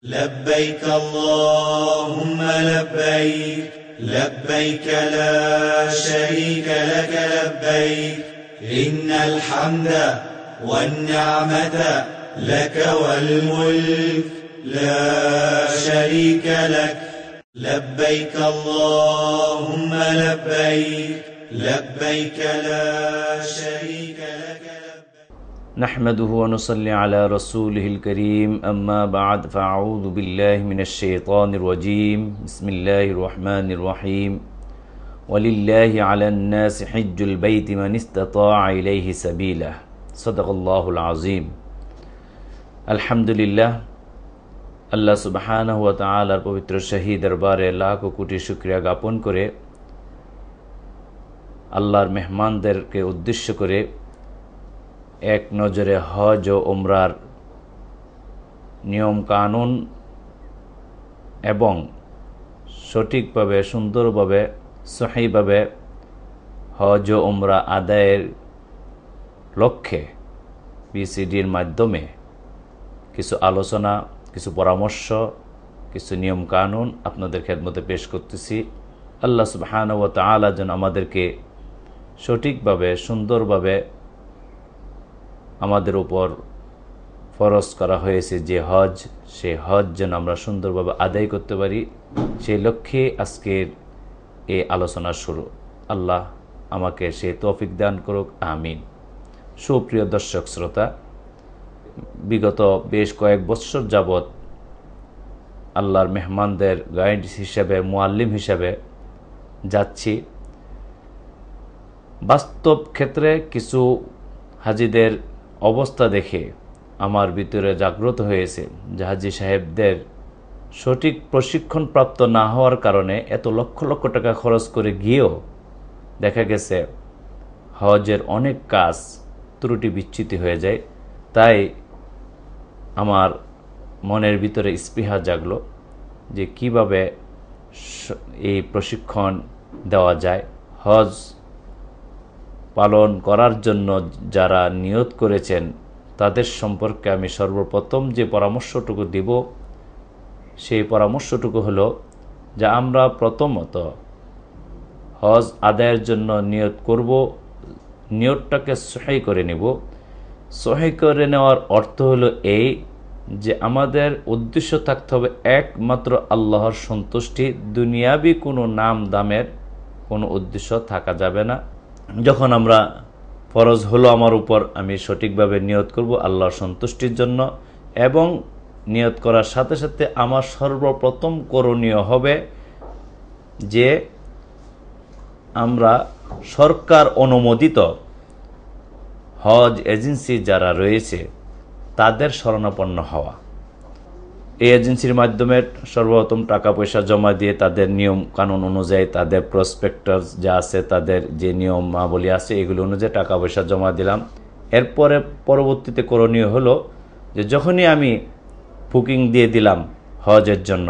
لبيك اللهم لبيك لبيك لا شريك لك لبيك إن الحمد والنعمة لك والملك لا شريك لك لبيك اللهم لبيك لبيك لا شريك لك نحمده ونصلي على رسوله الكريم أما بعد فأعوذ بالله من الشيطان الرجيم بسم الله الرحمن الرحيم ولله على الناس حج البيت من استطاع إليه سبيلا صدق الله العظيم الحمد لله আল্লাহ সুবহানাহু ওয়া তাআলার পবিত্র শাহী দরবারে লাখ কোটি শুকরিয়া জ্ঞাপন করে আল্লাহর মেহমানদেরকে উদ্দেশ্য করে এক নজরে হজ ও উমরার নিয়ম কানুন এবং সঠিকভাবে সুন্দরভাবে সহিভাবে হজ ও উমরা আদায়ের লক্ষ্যে বিসিডির মাধ্যমে কিছু আলোচনা, কিছু পরামর্শ, কিছু নিয়ম কানুন আপনাদের খেদমতে পেশ করতেছি। আল্লাহ সুবহানাহু ওয়া তাআলা যেন আমাদেরকে সঠিকভাবে সুন্দরভাবে আমাদের উপর ফরজ করা হয়েছে যে হজ, সেই হজ যেন আমরা সুন্দরভাবে আদায় করতে পারি, সেই লক্ষ্যে আজকের এই আলোচনা শুরু। আল্লাহ আমাকে সেই তৌফিক দান করুক, আমিন। সুপ্রিয় দর্শক শ্রোতা, বিগত বেশ কয়েক বছর যাবৎ আল্লাহর মেহমানদের গাইড হিসাবে, মুআল্লিম হিসাবে যাচ্ছি। বাস্তব ক্ষেত্রে কিছু হাজিদের অবস্থা দেখে আমার ভিতরে জাগ্রত হয়েছে যে হাজি সাহেবদের সঠিক প্রশিক্ষণ প্রাপ্ত না হওয়ার কারণে এত লক্ষ লক্ষ টাকা খরচ করে গিয়েও দেখা গেছে হজের অনেক কাজ ত্রুটি বিচ্যুতি হয়ে যায়। তাই আমার মনের ভিতরে স্পৃহা জাগলো যে কিভাবে এই প্রশিক্ষণ দেওয়া যায়। হজ পালন করার জন্য যারা নিয়ত করেছেন তাদের সম্পর্কে আমি সর্বপ্রথম যে পরামর্শটুকু দিব সেই পরামর্শটুকু হলো যে আমরা প্রথমত হজ আদায়ের জন্য নিয়ত করব, নিয়তটাকে সহি করে নিব। সহি করে নেওয়ার অর্থ হলো এই যে আমাদের উদ্দেশ্য থাকতে হবে একমাত্র আল্লাহর সন্তুষ্টি, দুনিয়াবি কোনো নাম দামের কোনো উদ্দেশ্য থাকা যাবে না। যখন আমরা ফরজ হলো আমার উপর, আমি সঠিকভাবে নিয়ত করব আল্লাহর সন্তুষ্টির জন্য, এবং নিয়ত করার সাথে সাথে আমার সর্বপ্রথম করণীয় হবে যে আমরা সরকার অনুমোদিত হজ এজেন্সি যারা রয়েছে তাদের শরণাপন্ন হওয়া। এই এজেন্সির মাধ্যমে সর্বপ্রথম টাকা পয়সা জমা দিয়ে তাদের নিয়ম কানুন অনুযায়ী, তাদের প্রসপেক্টাস যা আছে, তাদের যে নিয়মাবলী আছে এগুলো অনুযায়ী টাকা পয়সা জমা দিলাম। এরপরে পরবর্তীতে করণীয় হলো যে যখনই আমি বুকিং দিয়ে দিলাম হজের জন্য,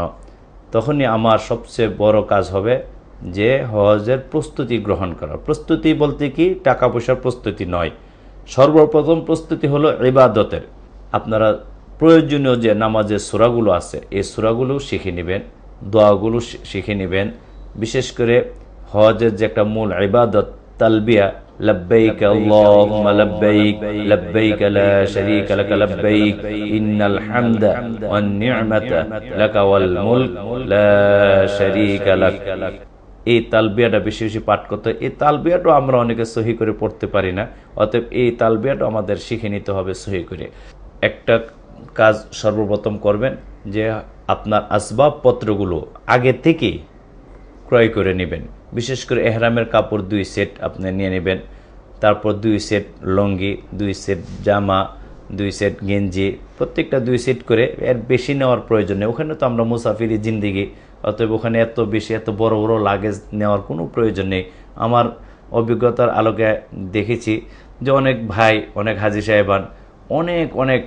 তখনই আমার সবচেয়ে বড় কাজ হবে যে হজের প্রস্তুতি গ্রহণ করা। প্রস্তুতি বলতে কি টাকা পয়সার প্রস্তুতি নয়, সর্বপ্রথম প্রস্তুতি হলো ইবাদতের। আপনারা প্রয়োজনীয় যে নামাজের সূরাগুলো আছে এই সূরাগুলো শিখে নেবেন, দোয়াগুলো শিখে নেবেন। বিশেষ করে হজের যে একটা মূল ইবাদত তালবিয়া, লব্বাইক আল্লাহুম্মা লব্বাইক লব্বাইক লা শারীকা লাক লব্বাইক ইন্নাল হামদা ওয়ান নি'মাতা লাকা ওয়াল মুলক লা শারীকা লাক, এই তালবিয়াটা বেশি বেশি পাঠ করতে হয়। এই তালবিয়াটাও আমরা অনেকে সহি করে পড়তে পারি না, অতএব এই তালবিয়াটা আমাদের শিখে নিতে হবে সহি করে। একটা কাজ সর্বপ্রথম করবেন যে আপনার আসবাবপত্রগুলো আগে থেকেই ক্রয় করে নেবেন। বিশেষ করে এহরামের কাপড় 2 সেট আপনি নিয়ে নেবেন, তারপর 2 সেট লুঙ্গি, 2 সেট জামা, 2 সেট গেঞ্জি, প্রত্যেকটা 2 সেট করে। এর বেশি নেওয়ার প্রয়োজন নেই, ওখানে তো আমরা মুসাফিরি জিন্দিগি, অতএব ওখানে এত বেশি এত বড় বড় লাগেজ নেওয়ার কোনো প্রয়োজন নেই। আমার অভিজ্ঞতার আলোকে দেখেছি যে অনেক ভাই, অনেক হাজি সাহেবান অনেক অনেক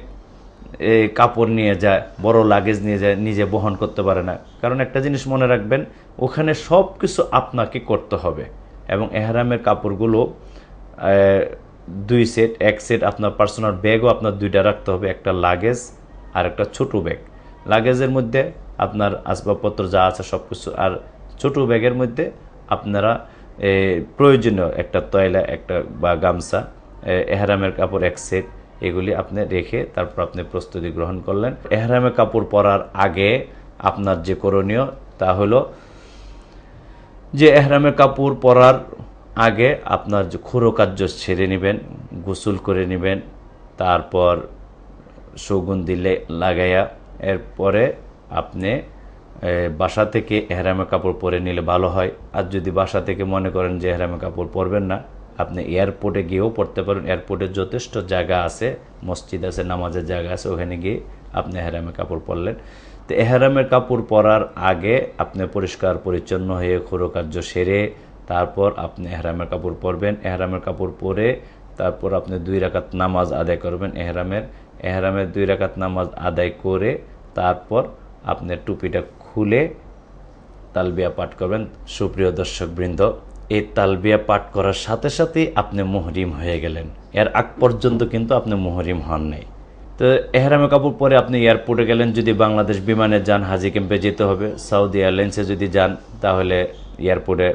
কাপড় নিয়ে যায়, বড় লাগেজ নিয়ে যায়, নিজে বহন করতে পারে না। কারণ একটা জিনিস মনে রাখবেন, ওখানে সব কিছু আপনাকে করতে হবে। এবং এহরামের কাপড়গুলো 2 সেট, 1 সেট আপনার পার্সোনাল ব্যাগও আপনার 2টা রাখতে হবে, একটা লাগেজ আর একটা ছোট ব্যাগ। লাগেজের মধ্যে আপনার আসবাবপত্র যা আছে সব কিছু, আর ছোট ব্যাগের মধ্যে আপনারা প্রয়োজনীয় একটা তয়লা একটা বা গামছা, এহরামের কাপড় এক সেট, এগুলি আপনি রেখে তারপর আপনি প্রস্তুতি গ্রহণ করলেন। এহরামের কাপড় পরার আগে আপনার যে করণীয় তা হলো যে এহরামের কাপড় পরার আগে আপনার যে খুরকার্য ছেড়ে নেবেন, গোসল করে নেবেন, তারপর সুগন্ধি লাগাইয়া এরপরে আপনি বাসা থেকে এহরামের কাপড় পরে নিলে ভালো হয়। আর যদি বাসা থেকে মনে করেন যে এহরামের কাপড় পরবেন না, আপনি এয়ারপোর্টে গিয়েও পড়তে পারেন। এয়ারপোর্টে যথেষ্ট জায়গা আছে, মসজিদ আছে, নামাজের জায়গা আছে, ওখানে গিয়ে আপনি এহরামের কাপড় পরলেন। তো এহরামের কাপড় পরার আগে আপনি পরিষ্কার পরিচ্ছন্ন হয়ে খুরকার্য সেরে তারপর আপনি এহরামের কাপড় পরবেন। এহরামের কাপড় পরে তারপর আপনি 2 রাকাত নামাজ আদায় করবেন। এহরামের 2 রাকাত নামাজ আদায় করে তারপর আপনি টুপিটা খুলে তালবিয়া পাঠ করবেন। সুপ্রিয় দর্শকবৃন্দ, এই তালবিয়া পাঠ করার সাথে সাথেই আপনি মুহরিম হয়ে গেলেন। এর আগ পর্যন্ত কিন্তু আপনি মুহরিম হন নাই। তো এহরামের কাপড় পরে আপনি এয়ারপোর্টে গেলেন, যদি বাংলাদেশ বিমানে যান হাজি ক্যাম্পে যেতে হবে, সৌদি এয়ারলাইন্সে যদি যান তাহলে এয়ারপোর্টে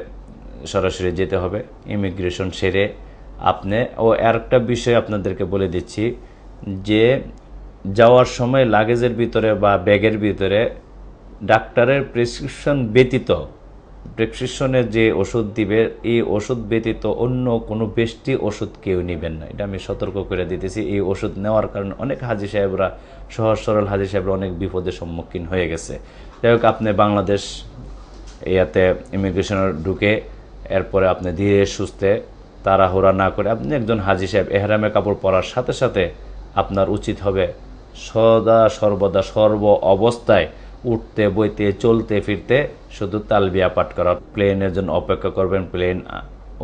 সরাসরি যেতে হবে। ইমিগ্রেশন সেরে আপনি আরেকটা বিষয় আপনাদেরকে বলে দিচ্ছি যে যাওয়ার সময় লাগেজের ভিতরে বা ব্যাগের ভিতরে ডাক্তারের প্রেসক্রিপশন ব্যতীত, প্রেসক্রিপশনে যে ওষুধ দিবে এই ওষুধ ব্যতীত অন্য কোনো বেশি ওষুধ কেউ নেবেন না। এটা আমি সতর্ক করে দিতেছি। এই ওষুধ নেওয়ার কারণে অনেক হাজি সাহেবরা, সহজ সরল হাজি সাহেবরা অনেক বিপদের সম্মুখীন হয়ে গেছে। যাই হোক, আপনি বাংলাদেশ ইয়াতে ইমিগ্রেশনে ঢুকে এরপরে আপনি ধীরে সুস্থে তাড়াহুড়া না করে আপনি একজন হাজি সাহেব এহরামের কাপড় পরার সাথে সাথে আপনার উচিত হবে সদা সর্বদা সর্ব অবস্থায় উঠতে বইতে চলতে ফিরতে শুধু তালবিয়া পাঠ করা। প্লেনের জন্য অপেক্ষা করবেন, প্লেন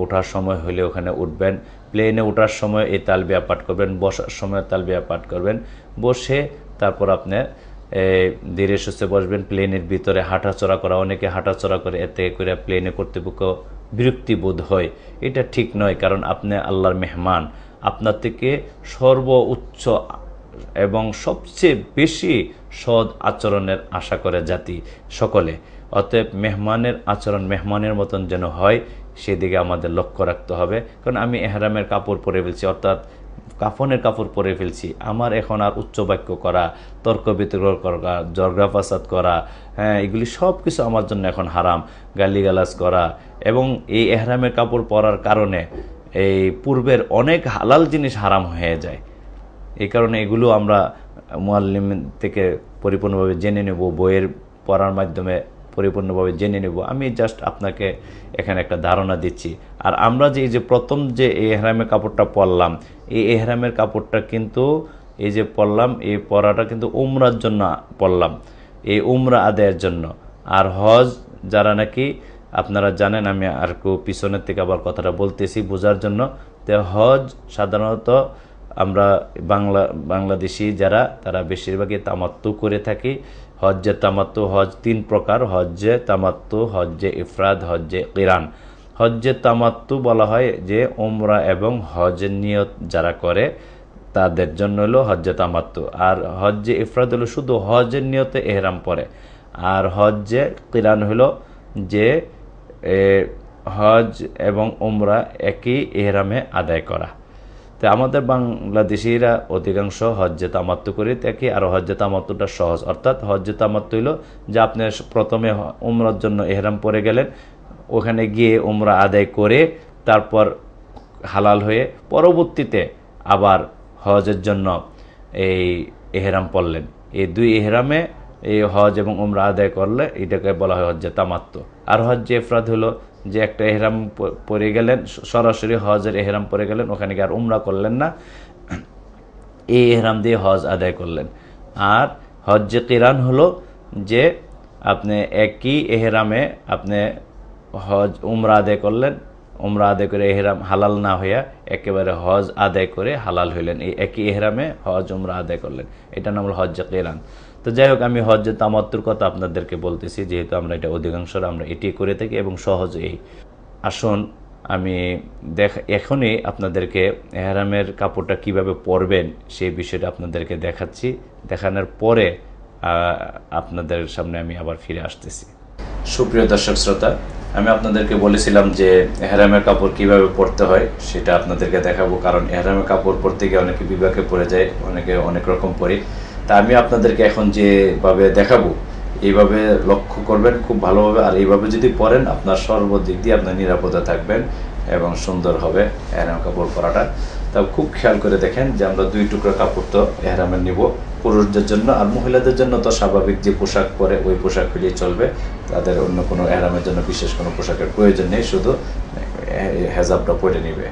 ওঠার সময় হলে ওখানে উঠবেন, প্লেনে ওঠার সময় এই তালবিয়া পাঠ করবেন, বসার সময় তালবিয়া পাঠ করবেন, বসে তারপর আপনি ধীরে সুস্থে বসবেন। প্লেনের ভিতরে হাঁটাচড়া করা, অনেকে হাঁটাচড়া করে, এতে করে প্লেনে কর্তৃপক্ষ বিরক্তি বোধ হয়। এটা ঠিক নয়, কারণ আপনি আল্লাহর মেহমান। আপনার থেকে সর্বোচ্চ এবং সবচেয়ে বেশি সৎ আচরণের আশা করে জাতি সকলে। অতএব মেহমানের আচরণ মেহমানের মতন যেন হয় সেদিকে আমাদের লক্ষ্য রাখতে হবে। কারণ আমি এহরামের কাপড় পরে ফেলছি, অর্থাৎ কাফনের কাপড় পরে ফেলছি, আমার এখন আর উচ্চ বাক্য করা, তর্ক বিতর্ক করা, ঝগড়া ফাসাদ করা, এগুলি সব কিছু আমার জন্য এখন হারাম। গালিগালাজ করা এবং এই এহরামের কাপড় পরার কারণে এই পূর্বের অনেক হালাল জিনিস হারাম হয়ে যায়। এই কারণে এগুলো আমরা মুআল্লিম থেকে পরিপূর্ণভাবে জেনে নেব, বইয়ের পড়ার মাধ্যমে পরিপূর্ণভাবে জেনে নেব। আমি জাস্ট আপনাকে এখানে একটা ধারণা দিচ্ছি। আর আমরা যে এই যে প্রথম যে এই এহরামের কাপড়টা পরলাম, এই এহরামের কাপড়টা কিন্তু এই যে পরলাম, এই পরাটা কিন্তু উমরার জন্য পরলাম, এই উমরা আদায়ের জন্য। আর হজ যারা নাকি আপনারা জানেন, আমি আর একটু পিছনের থেকে আবার কথাটা বলতেছি বোঝার জন্য। তো হজ সাধারণত আমরা বাংলাদেশি যারা, তারা বেশিরভাগই তামাত্তু করে থাকি। হজ্জে তামাত্তু, হজ 3 প্রকার, হজ্জে তামাত্তু, হজ্জে ইফরাদ, হজ্জে কিরান। হজ্জে তামাত্তু বলা হয় যে উমরা এবং হজের নিয়ত যারা করে তাদের জন্য হলো হজ্জে তামাত্তু। আর হজ্জে ইফরাদ হলো শুধু হজের নিয়তে এহরাম পরে। আর হজ্জে কিরান হলো যে হজ এবং উমরা একই এহরামে আদায় করা। তো আমাদের বাংলাদেশিরা অধিকাংশ হজ্জে তামাত্তু করে থাকি। আর হজ্জে তামাত্তুটা সহজ, অর্থাৎ হজ্জে তামাত্তু হলো যে আপনি প্রথমে উমরার জন্য এহরাম পরে গেলেন, ওখানে গিয়ে উমরা আদায় করে তারপর হালাল হয়ে পরবর্তীতে আবার হজের জন্য এই এহরাম পরলেন। এই 2 এহরামে এই হজ এবং উমরা আদায় করলে এটাকে বলা হয় হজ্জে তামাত্তু। আর হজ্জে ইফরাদ হলো যে একটা এহরাম পরে গেলেন, সরাসরি হজের এহরাম পরে গেলেন, ওখানে গিয়ে আর উমরা করলেন না, এই এহরাম দিয়ে হজ আদায় করলেন। আর হজ্জে কিরান হলো যে আপনি একই এহরামে আপনি হজ উমরা আদায় করলেন, উমরা আদায় করে এহরাম হালাল না হইয়া একেবারে হজ আদায় করে হালাল হইলেন, এই একই এহরামে হজ উমরা আদায় করলেন, এটা নাম হলো হজ্জে কিরান। তো যাই হোক, আমি হজ্জে তামাত্তুর কথা আপনাদেরকে বলতেছি, যেহেতু আমরা এটা অধিকাংশরা আমরা এটি করে থাকি এবং সহজ। এই আসুন আমি এখনই আপনাদেরকে এহরামের কাপড়টা কিভাবে পরবেন সেই বিষয়টা আপনাদেরকে দেখাচ্ছি। দেখানোর পরে আপনাদের সামনে আমি আবার ফিরে আসতেছি। সুপ্রিয় দর্শক শ্রোতা, আমি আপনাদেরকে বলেছিলাম যে এহরামের কাপড় কিভাবে পরতে হয় সেটা আপনাদেরকে দেখাবো, কারণ এহরামের কাপড় পরতে গিয়ে অনেকে বিভাগে পড়ে যায়, অনেকে অনেক রকম পরে। তা আমি আপনাদেরকে এখন যেভাবে দেখাবো এইভাবে লক্ষ্য করবেন খুব ভালোভাবে, আর এইভাবে যদি পরেন আপনার সর্বদিক দিয়ে আপনার নিরাপদে থাকবেন এবং সুন্দর হবে এহরাম কাপড় পরাটা। তা খুব খেয়াল করে দেখেন যে আমরা 2 টুকরা কাপড় তো এহরামের নিব পুরুষদের জন্য, আর মহিলাদের জন্য তো স্বাভাবিক যে পোশাক পরে ওই পোশাক হলেই চলবে, তাদের অন্য কোনো এহরামের জন্য বিশেষ কোনো পোশাকের প্রয়োজন নেই, শুধু হেজাবটা পরে নিবে।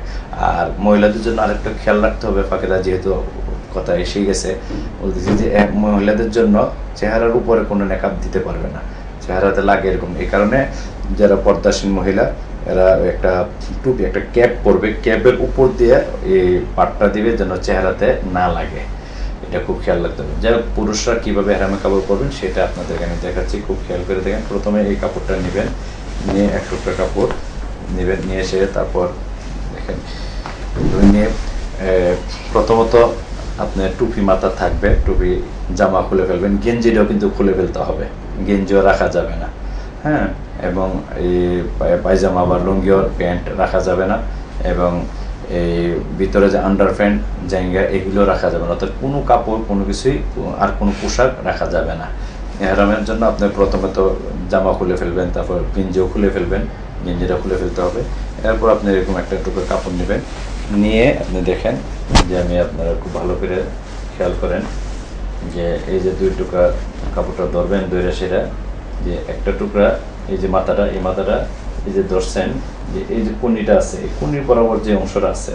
আর মহিলাদের জন্য আরেকটা খেয়াল রাখতে হবে, ফাঁকেরা যেহেতু কথা এসেই গেছে, বলতেছি যে মহিলাদের জন্য চেহারার উপরে কোনো নেকাব দিতে পারবে না, চেহারাতে লাগে এরকম। এই কারণে যারা পর্দাসীন মহিলা এরা একটা টুপি, একটা ক্যাপ পরবে, ক্যাপের উপর দিয়ে এই পাটটা দিবে যেন চেহারাতে না লাগে, এটা খুব খেয়াল রাখতে হবে। যাই হোক, পুরুষরা কীভাবে এহরামের কাপড় পরবেন সেটা আপনাদেরকে আমি দেখাচ্ছি, খুব খেয়াল করে দেখেন। প্রথমে এই কাপড়টা নেবেন, নিয়ে 1 টুকরা কাপড় নেবেন, নিয়ে এসে তারপর দেখেন নিয়ে প্রথমত আপনার টুপি মাথা থাকবে, টুপি জামা খুলে ফেলবেন, গেঞ্জিটাও কিন্তু খুলে ফেলতে হবে, গেঞ্জিও রাখা যাবে না, হ্যাঁ। এবং এই পায়জামা বা লুঙ্গিও প্যান্ট রাখা যাবে না, এবং এই ভিতরে যে আন্ডার প্যান্ট জায়গা এগুলো রাখা যাবে না, অর্থাৎ কোনো কাপড় কোনো কিছুই আর কোনো পোশাক রাখা যাবে না। এহরামের জন্য আপনি প্রথমে তো জামা খুলে ফেলবেন, তারপর গেঞ্জিও খুলে ফেলবেন, গেঞ্জিটা খুলে ফেলতে হবে। এরপর আপনি এরকম একটা টুকরো কাপড় নেবেন, নিয়ে আপনি দেখেন যে আমি আপনারা খুব ভালো করে খেয়াল করেন যে এই যে 2 টুকরা কাপড়টা ধরবেন, ধরে সেটা যে একটা টুকরা এই যে মাথাটা, এই মাথাটা এই যে ধরছেন, যে এই যে কুনিটা আছে, এই কুনি বরাবর যে অংশটা আছে,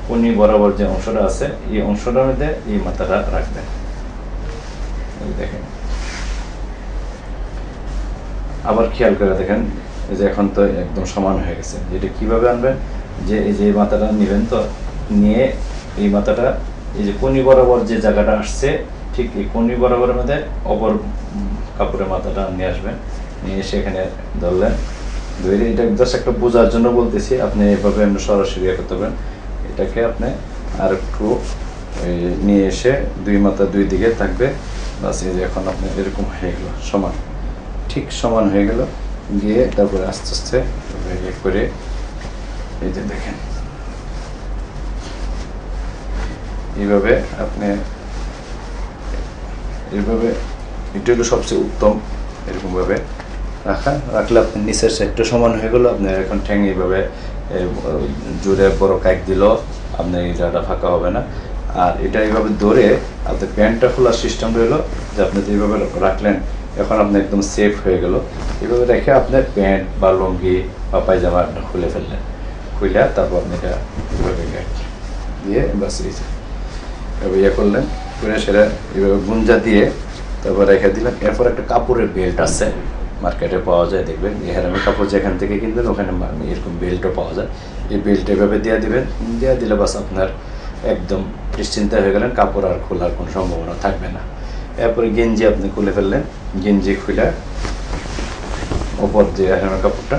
কুনি বরাবর যে অংশটা আছে এই অংশটার মধ্যে এই মাথাটা রাখবেন। দেখেন আবার খেয়াল করে দেখেন, এই যে এখন তো একদম সমান হয়ে গেছে। যেটা কিভাবে আনবেন, যে এই যে মাথাটা নেবেন, তো নিয়ে এই মাথাটা এই যে কোনি বরাবর যে জায়গাটা আসছে ঠিক এই কোনি বরাবরের মধ্যে অপর কাপড়ের মাথাটা নিয়ে আসবেন, নিয়ে সেখানে ধরলেন, ধরে এটা জাস্ট একটা বোঝার জন্য বলতেছি, আপনি এভাবে আপনি সরাসরি করতে পারেন। এটাকে আপনি আর একটু নিয়ে এসে 2 মাথা 2 দিকে থাকবে, বাস এই যে এখন আপনি এরকম হয়ে গেল, সমান, ঠিক সমান হয়ে গেল। গিয়ে তারপরে আস্তে আস্তে করে এই যে দেখেন এইভাবে আপনি এইভাবে, এটা হলো সবচেয়ে উত্তম। এরকমভাবে রাখলে আপনি নিচের সাইডটা সমান হয়ে গেল। আপনার এখন ঠ্যাং এইভাবে জোরে বড় কাইক দিল, আপনার এই জায়গাটা ফাঁকা হবে না। আর এটা এইভাবে ধরে আপনার প্যান্টটা খোলার সিস্টেম রইল, যে আপনি তো এইভাবে রাখলেন, এখন আপনি একদম সেফ হয়ে গেল। এইভাবে রেখে আপনার প্যান্ট বা লুঙ্গি বা পায়জামা খুলে ফেললেন, খুলে তারপর আপনি এটা এইভাবে দিয়ে বাস এভাবে ইয়ে করলেন, করে সেটা এইভাবে গুঞ্জা দিয়ে তারপর রেখে দিলেন। এরপর একটা কাপড়ের বেল্ট আছে, মার্কেটে পাওয়া যায়, দেখবেন এহরামের কাপড় যেখান থেকে কিনবেন ওখানে এরকম বেল্টও পাওয়া যায়। এই বেল্ট এভাবে দিয়ে দিবেন, দিয়ে দিলে বাস আপনার একদম নিশ্চিন্তা হয়ে গেলেন, কাপড় আর খোলার কোনো সম্ভাবনা থাকবে না। এরপরে গেঞ্জি আপনি খুলে ফেললেন, গেঞ্জি খুলে ওপর যে এহরামের কাপড়টা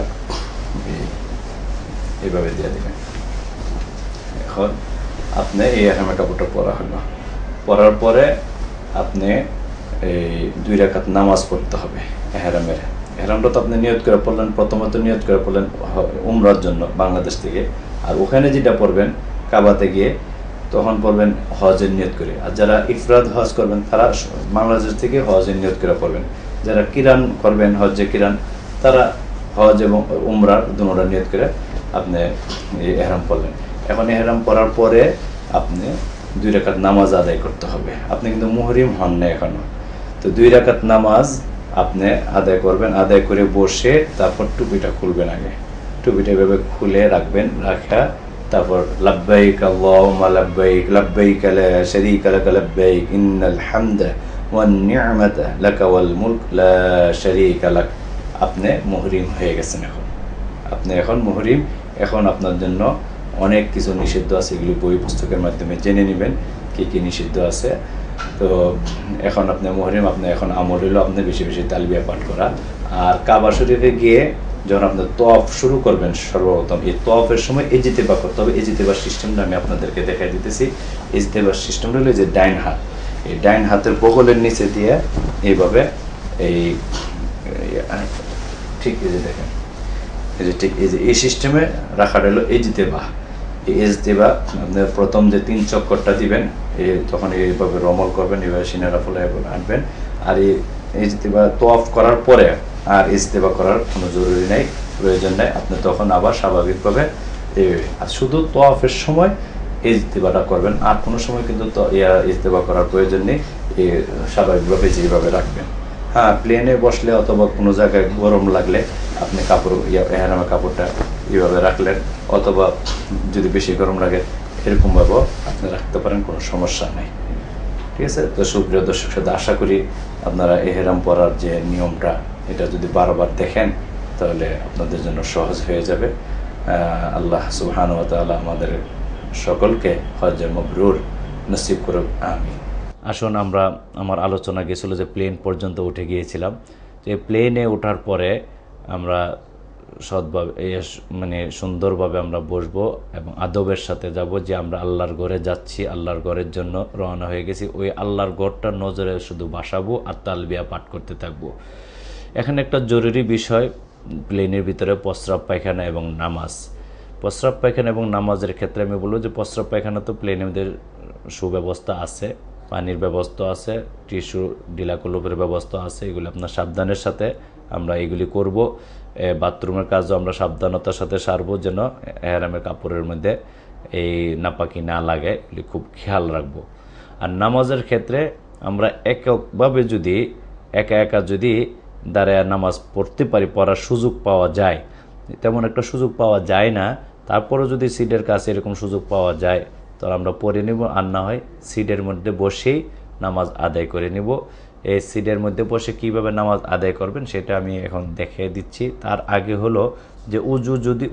এইভাবে দিয়ে দিলেন। এখন আপনি এই এহরামের কাপড়টা পরা হলো, পরার পরে আপনি এই 2 রাকাত নামাজ পড়তে হবে এহরামের। এহরামটা তো আপনি নিয়ত করে পড়লেন, প্রথমত নিয়ত করে পড়লেন উমরার জন্য বাংলাদেশ থেকে, আর ওখানে যেটা পড়বেন কাবাতে গিয়ে তখন পড়বেন হজের নিয়ত করে। আর যারা ইফরাদ হজ করবেন তারা বাংলাদেশ থেকে হজের নিয়ত করে পড়বেন। যারা কিরান করবেন, হজে কিরান, তারা হজ এবং উমরার দুটোটা নিয়ত করে আপনি এহরাম পড়লেন। এখন এহরাম পড়ার পরে আপনি 2 রাকাত নামাজ আদায় করতে হবে। আপনি কিন্তু মুহরিম হন না এখনো, তো 2 রাকাত নামাজ আপনি আদায় করবেন। আদায় করে বসে তারপর টুপিটা খুলবেন, আগে টুপিটা এভাবে খুলে রাখবেন, রাখা তারপর লাব্বাইক আল্লাহুম্মা লাব্বাইক লাব্বাইক লা শারীকা লাক লাব্বাইক ইন্নাল হামদা ওয়ান নি'মাতা লাকা ওয়াল মুলক লা শারীকা লাক। আপনি মুহরিম হয়ে গেছেন। আপনি এখন মুহরিম। এখন আপনার জন্য অনেক কিছু নিষিদ্ধ আছে, এগুলি বই পুস্তকের মাধ্যমে জেনে নেবেন কি কি নিষিদ্ধ আছে। তো এখন আপনি মুহরিম, আপনি এখন আমল হইল আপনি বেশি বেশি তালবিয়া পাঠ করা। আর কাবা শরীফে গিয়ে যখন আপনি তওয়াফ শুরু করবেন, সর্বপ্রথম এই তওয়াফের সময় ইজতিবা করতে হবে। ইজতিবার সিস্টেমটা আমি আপনাদেরকে দেখাই দিতেছি। ইজতিবার সিস্টেমটা হলো যে ডাইন হাত, এই ডাইন হাতের বগলের নিচে দিয়ে এইভাবে এই ঠিক এই যে দেখেন, এই যে ঠিক এই যে এই সিস্টেমে রাখাটা হলো ইজতেবা। এই ইজতেবা আপনার প্রথম যে 3 চক্করটা দিবেন, তখন এইভাবে রমল করবেন, এইভাবে সিনারা ফলে আনবেন। আর এই ইজতেবা তোয়াফ করার পরে আর ইজতেবা করার কোনো জরুরি নেই, প্রয়োজন নেই। আপনি তখন আবার স্বাভাবিকভাবে আর শুধু তোয়াফের সময় ইজতেবাটা করবেন, আর কোনো সময় কিন্তু ইজতেবা করার প্রয়োজন নেই। স্বাভাবিকভাবে যেভাবে রাখবেন। হ্যাঁ, প্লেনে বসলে অথবা কোনো জায়গায় গরম লাগলে আপনি কাপড় এহরামের কাপড়টা এইভাবে রাখলেন, অথবা যদি বেশি গরম লাগে এরকমভাবেও আপনি রাখতে পারেন, কোনো সমস্যা নেই। ঠিক আছে? তো সুপ্রিয় দর্শক শ্রোতা, আশা করি আপনারা এহরাম পরার যে নিয়মটা, এটা যদি বারবার দেখেন তাহলে আপনাদের জন্য সহজ হয়ে যাবে। আল্লাহ সুবহানাহু ওয়া তাআলা আমাদের সকলকে হজ্জে মাবরুর নসিব করুক, আমিন। আসুন, আমার আলোচনা গেছিল যে প্লেন পর্যন্ত উঠে গিয়েছিলাম। যে প্লেনে ওঠার পরে আমরা সৎভাবে মানে সুন্দরভাবে আমরা বসবো এবং আদবের সাথে যাব যে আমরা আল্লাহর ঘরে যাচ্ছি, আল্লাহর ঘরের জন্য রওনা হয়ে গেছি। ওই আল্লাহর ঘরটা নজরে শুধু বাসাবো আর তালবিয়া পাঠ করতে থাকবো। এখানে একটা জরুরি বিষয়, প্লেনের ভিতরে প্রস্রাব পায়খানা এবং নামাজ। প্রস্রাব পায়খানা এবং নামাজের ক্ষেত্রে আমি বলবো যে প্রস্রাব পায়খানা তো প্লেনের সুব্যবস্থা আছে, পানির ব্যবস্থা আছে, টিস্যু ডিলাকুলুপের ব্যবস্থা আছে। এগুলি আপনার সাবধানের সাথে আমরা এগুলি করব। বাথরুমের কাজও আমরা সাবধানতার সাথে সারবো, যেন এহরামের কাপড়ের মধ্যে এই নাপাকি না লাগে, এগুলি খুব খেয়াল রাখবো। আর নামাজের ক্ষেত্রে আমরা এককভাবে যদি একা একা যদি দাঁড়ায় নামাজ পড়তে পারি, পড়ার সুযোগ পাওয়া যায়, তেমন একটা সুযোগ পাওয়া যায় না। তারপরেও যদি সিটের কাছে এরকম সুযোগ পাওয়া যায় তাহলে আমরা পড়ে নিব, আর না হয় সিটের মধ্যে বসেই নামাজ আদায় করে নিব। এই সিটের মধ্যে বসে কিভাবে নামাজ আদায় করবেন সেটা আমি এখন দেখিয়ে দিচ্ছি। তার আগে হলো যে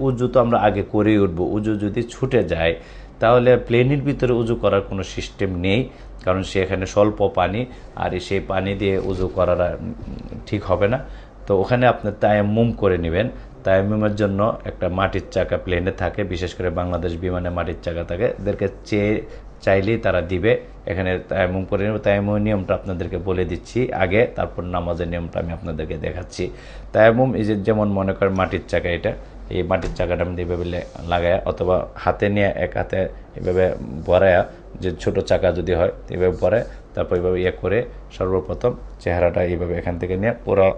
উজু তো আমরা আগে করেই উঠবো। উজু যদি ছুটে যায় তাহলে প্লেনের ভিতরে উজু করার কোনো সিস্টেম নেই, কারণ সেখানে স্বল্প পানি, আর সেই পানি দিয়ে উজু করাটা ঠিক হবে না। তো ওখানে আপনি তায়াম্মুম করে নেবেন। তায়াম্মুমের জন্য একটা মাটির চাকা প্লেনে থাকে, বিশেষ করে বাংলাদেশ বিমানে মাটির চাকা থাকে, এদেরকে চাইলেই তারা দিবে। এখানে তায়াম্মুম করে নেব। তায়াম্মুমের নিয়মটা আপনাদেরকে বলে দিচ্ছি আগে, তারপর নামাজের নিয়মটা আমি আপনাদেরকে দেখাচ্ছি। তায়াম্মুম এই যে যেমন মনে করেন মাটির চাকা, এটা এই মাটির চাকাটা আমি এইভাবে লাগায়া অথবা হাতে নিয়ে এক হাতে এভাবে ভরায়া, যে ছোট চাকা যদি হয় এইভাবে ভরায়, তারপর এইভাবে করে সর্বপ্রথম চেহারাটা এইভাবে এখান থেকে নিয়ে পুরো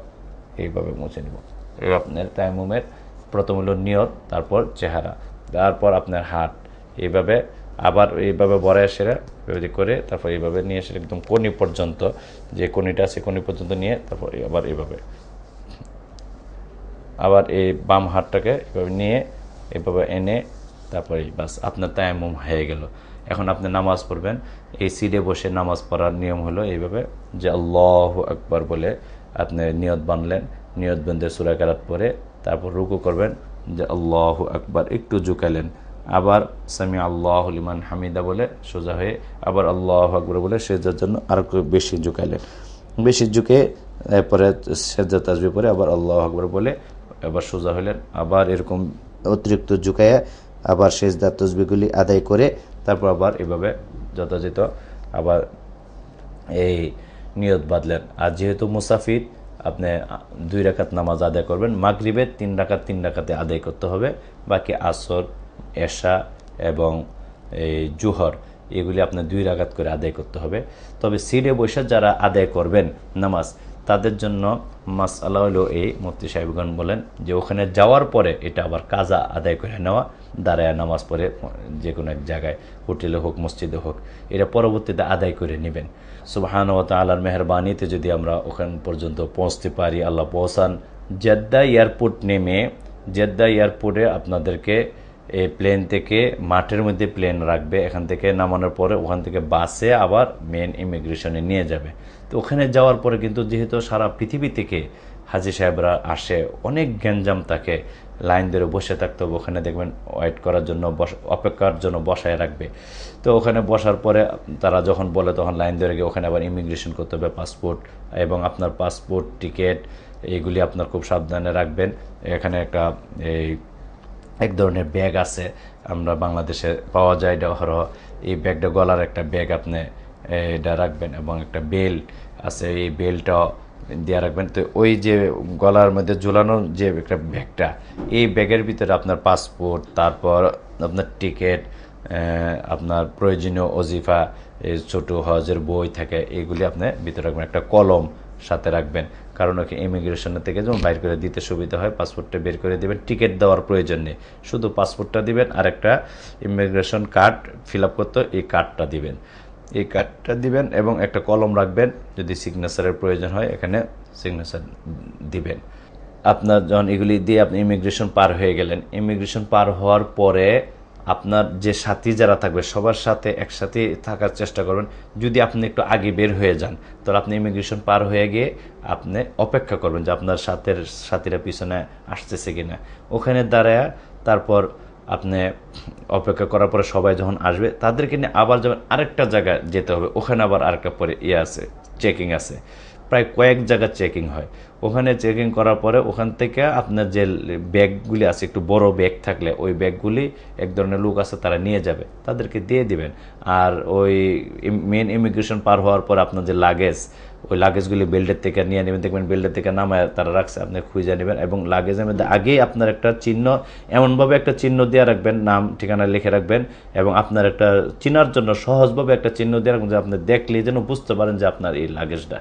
এইভাবে মুছে নেব। এই আপনার তায়াম্মুমের প্রথম হলো নিয়ত, তারপর চেহারা, তারপর আপনার হাত, এইভাবে আবার এইভাবে ভরায় সেরা করে, তারপর এইভাবে নিয়ে এসে একদম কোনি পর্যন্ত, যে কোনিটা আছে কোনি পর্যন্ত নিয়ে তারপর আবার এইভাবে, আবার এই বাম হাতটাকে এভাবে নিয়ে এভাবে এনে তারপরে বাস আপনার তায়াম্মুম হয়ে গেল। এখন আপনি নামাজ পড়বেন। এই সিটে বসে নামাজ পড়ার নিয়ম হলো এইভাবে যে আল্লাহু আকবার বলে আপনি নিয়ত বানলেন, নিয়ত বেঁধে সূরা কেরাত পড়ে তারপর রুকু করবেন, যে আল্লাহু আকবার একটু ঝুঁকালেন, আবার সামি আল্লাহু লিমান হামিদা বলে সোজা হয়ে আবার আল্লাহু আকবার বলে সেজদার জন্য আর একটু বেশি ঝুঁকালেন, বেশি ঝুঁকে এরপরে সেজদা তাসবিহ পরে আবার আল্লাহু আকবার বলে আবার সোজা হলেন, আবার এরকম অতিরিক্ত ঝুঁকাইয়া আবার সেজদা তাসবিহগুলি আদায় করে তারপর আবার এভাবে যথাযথ আবার এই নিয়ত বাঁধলেন। আর যেহেতু মুসাফির, আপনি 2 রাকাত নামাজ আদায় করবেন। মাগরিবের 3 রাকাতে আদায় করতে হবে, বাকি আসর, এশা এবং এই জুহর এগুলি আপনার 2 রাকাত করে আদায় করতে হবে। তবে সিটে বসে যারা আদায় করবেন নামাজ, তাদের জন্য মাসআলা হলো এই, মুফতি সাহেবগণ বলেন যে ওখানে যাওয়ার পরে এটা আবার কাজা আদায় করে নেওয়া, দাঁড়ায় নামাজ পড়ে যে কোনো এক জায়গায়, হোটেলে হোক মসজিদে হোক, এটা পরবর্তীতে আদায় করে নেবেন। সুবহানাহু ওয়া তাআলার মেহেরবানিতে যদি আমরা ওখান পর্যন্ত পৌঁছতে পারি, আল্লাহ পৌঁছান। জেদ্দা এয়ারপোর্ট নেমে, জেদ্দা এয়ারপোর্টে আপনাদেরকে এই প্লেন থেকে মাঠের মধ্যে প্লেন রাখবে, এখান থেকে নামানোর পরে ওখান থেকে বাসে আবার মেন ইমিগ্রেশনে নিয়ে যাবে। তো ওখানে যাওয়ার পরে কিন্তু যেহেতু সারা পৃথিবী থেকে হাজি সাহেবরা আসে, অনেক গ্যাঞ্জাম থাকে, লাইন ধরে বসে থাকতে হবে। ওখানে দেখবেন ওয়েট করার জন্য, অপেক্ষার জন্য বসায় রাখবে। তো ওখানে বসার পরে তারা যখন বলে তখন লাইন ধরে গিয়ে ওখানে আবার ইমিগ্রেশন করতে হবে, পাসপোর্ট এবং আপনার পাসপোর্ট, টিকিট এইগুলি আপনার খুব সাবধানে রাখবেন। এখানে একটা এক ধরনের ব্যাগ আছে, আমরা বাংলাদেশে পাওয়া যায়, এটা এই ব্যাগটা গলার একটা ব্যাগ, আপনি এটা রাখবেন, এবং একটা বেল্ট আছে, এই বেল্টটা দিয়ে রাখবেন। তো ওই যে গলার মধ্যে ঝুলানোর যে একটা ব্যাগটা, এই ব্যাগের ভিতরে আপনার পাসপোর্ট, তারপর আপনার টিকিট, আপনার প্রয়োজনীয় ওজিফা, এই ছোটো হজের বই থাকে, এইগুলি আপনি ভিতরে রাখবেন। একটা কলম সাথে রাখবেন, কারণ ওকে ইমিগ্রেশনের থেকে যেমন বাইর করে দিতে সুবিধা হয়। পাসপোর্টটা বের করে দেবেন, টিকিট দেওয়ার প্রয়োজন নেই, শুধু পাসপোর্টটা দিবেন আর একটা ইমিগ্রেশন কার্ড ফিল আপ করতে এই কার্ডটা দিবেন, এই কার্ডটা দিবেন, এবং একটা কলম রাখবেন, যদি সিগনেচারের প্রয়োজন হয় এখানে সিগনেচার দিবেন। আপনার যখন এগুলি দিয়ে আপনি ইমিগ্রেশন পার হয়ে গেলেন, ইমিগ্রেশন পার হওয়ার পরে আপনার যে সাথী যারা থাকবে সবার সাথে একসাথে থাকার চেষ্টা করবেন। যদি আপনি একটু আগে বের হয়ে যান, তাহলে আপনি ইমিগ্রেশন পার হয়ে গিয়ে আপনি অপেক্ষা করবেন যে আপনার সাথীরা পিছনে আসতেছে কিনা। ওখানে দাঁড়ায় তারপর আপনি অপেক্ষা করার পরে সবাই যখন আসবে তাদেরকে নিয়ে আবার যাবেন আরেকটা জায়গায় যেতে হবে, ওখানে আবার আরেকটা পরে আছে, চেকিং আছে, প্রায় কয়েক জায়গা চেকিং হয়। ওখানে চেকিং করার পরে ওখান থেকে আপনার যে ব্যাগগুলি আছে, একটু বড় ব্যাগ থাকলে ওই ব্যাগগুলি এক ধরনের লোক আছে তারা নিয়ে যাবে, তাদেরকে দিয়ে দিবেন। আর ওই মেন ইমিগ্রেশন পার হওয়ার পর আপনার যে লাগেজ, ওই লাগেজগুলি বেল্টের থেকে নিয়ে নেবেন, দেখবেন বেল্টের থেকে নামায় তারা রাখছে, আপনি খুঁজে নেবেন। এবং লাগেজের মধ্যে আগেই আপনার একটা চিহ্ন, এমনভাবে একটা চিহ্ন দিয়ে রাখবেন, নাম ঠিকানা লিখে রাখবেন, এবং আপনার একটা চিনার জন্য সহজভাবে একটা চিহ্ন দিয়ে রাখবেন, যে আপনি দেখলেই যেন বুঝতে পারেন যে আপনার এই লাগেজটা।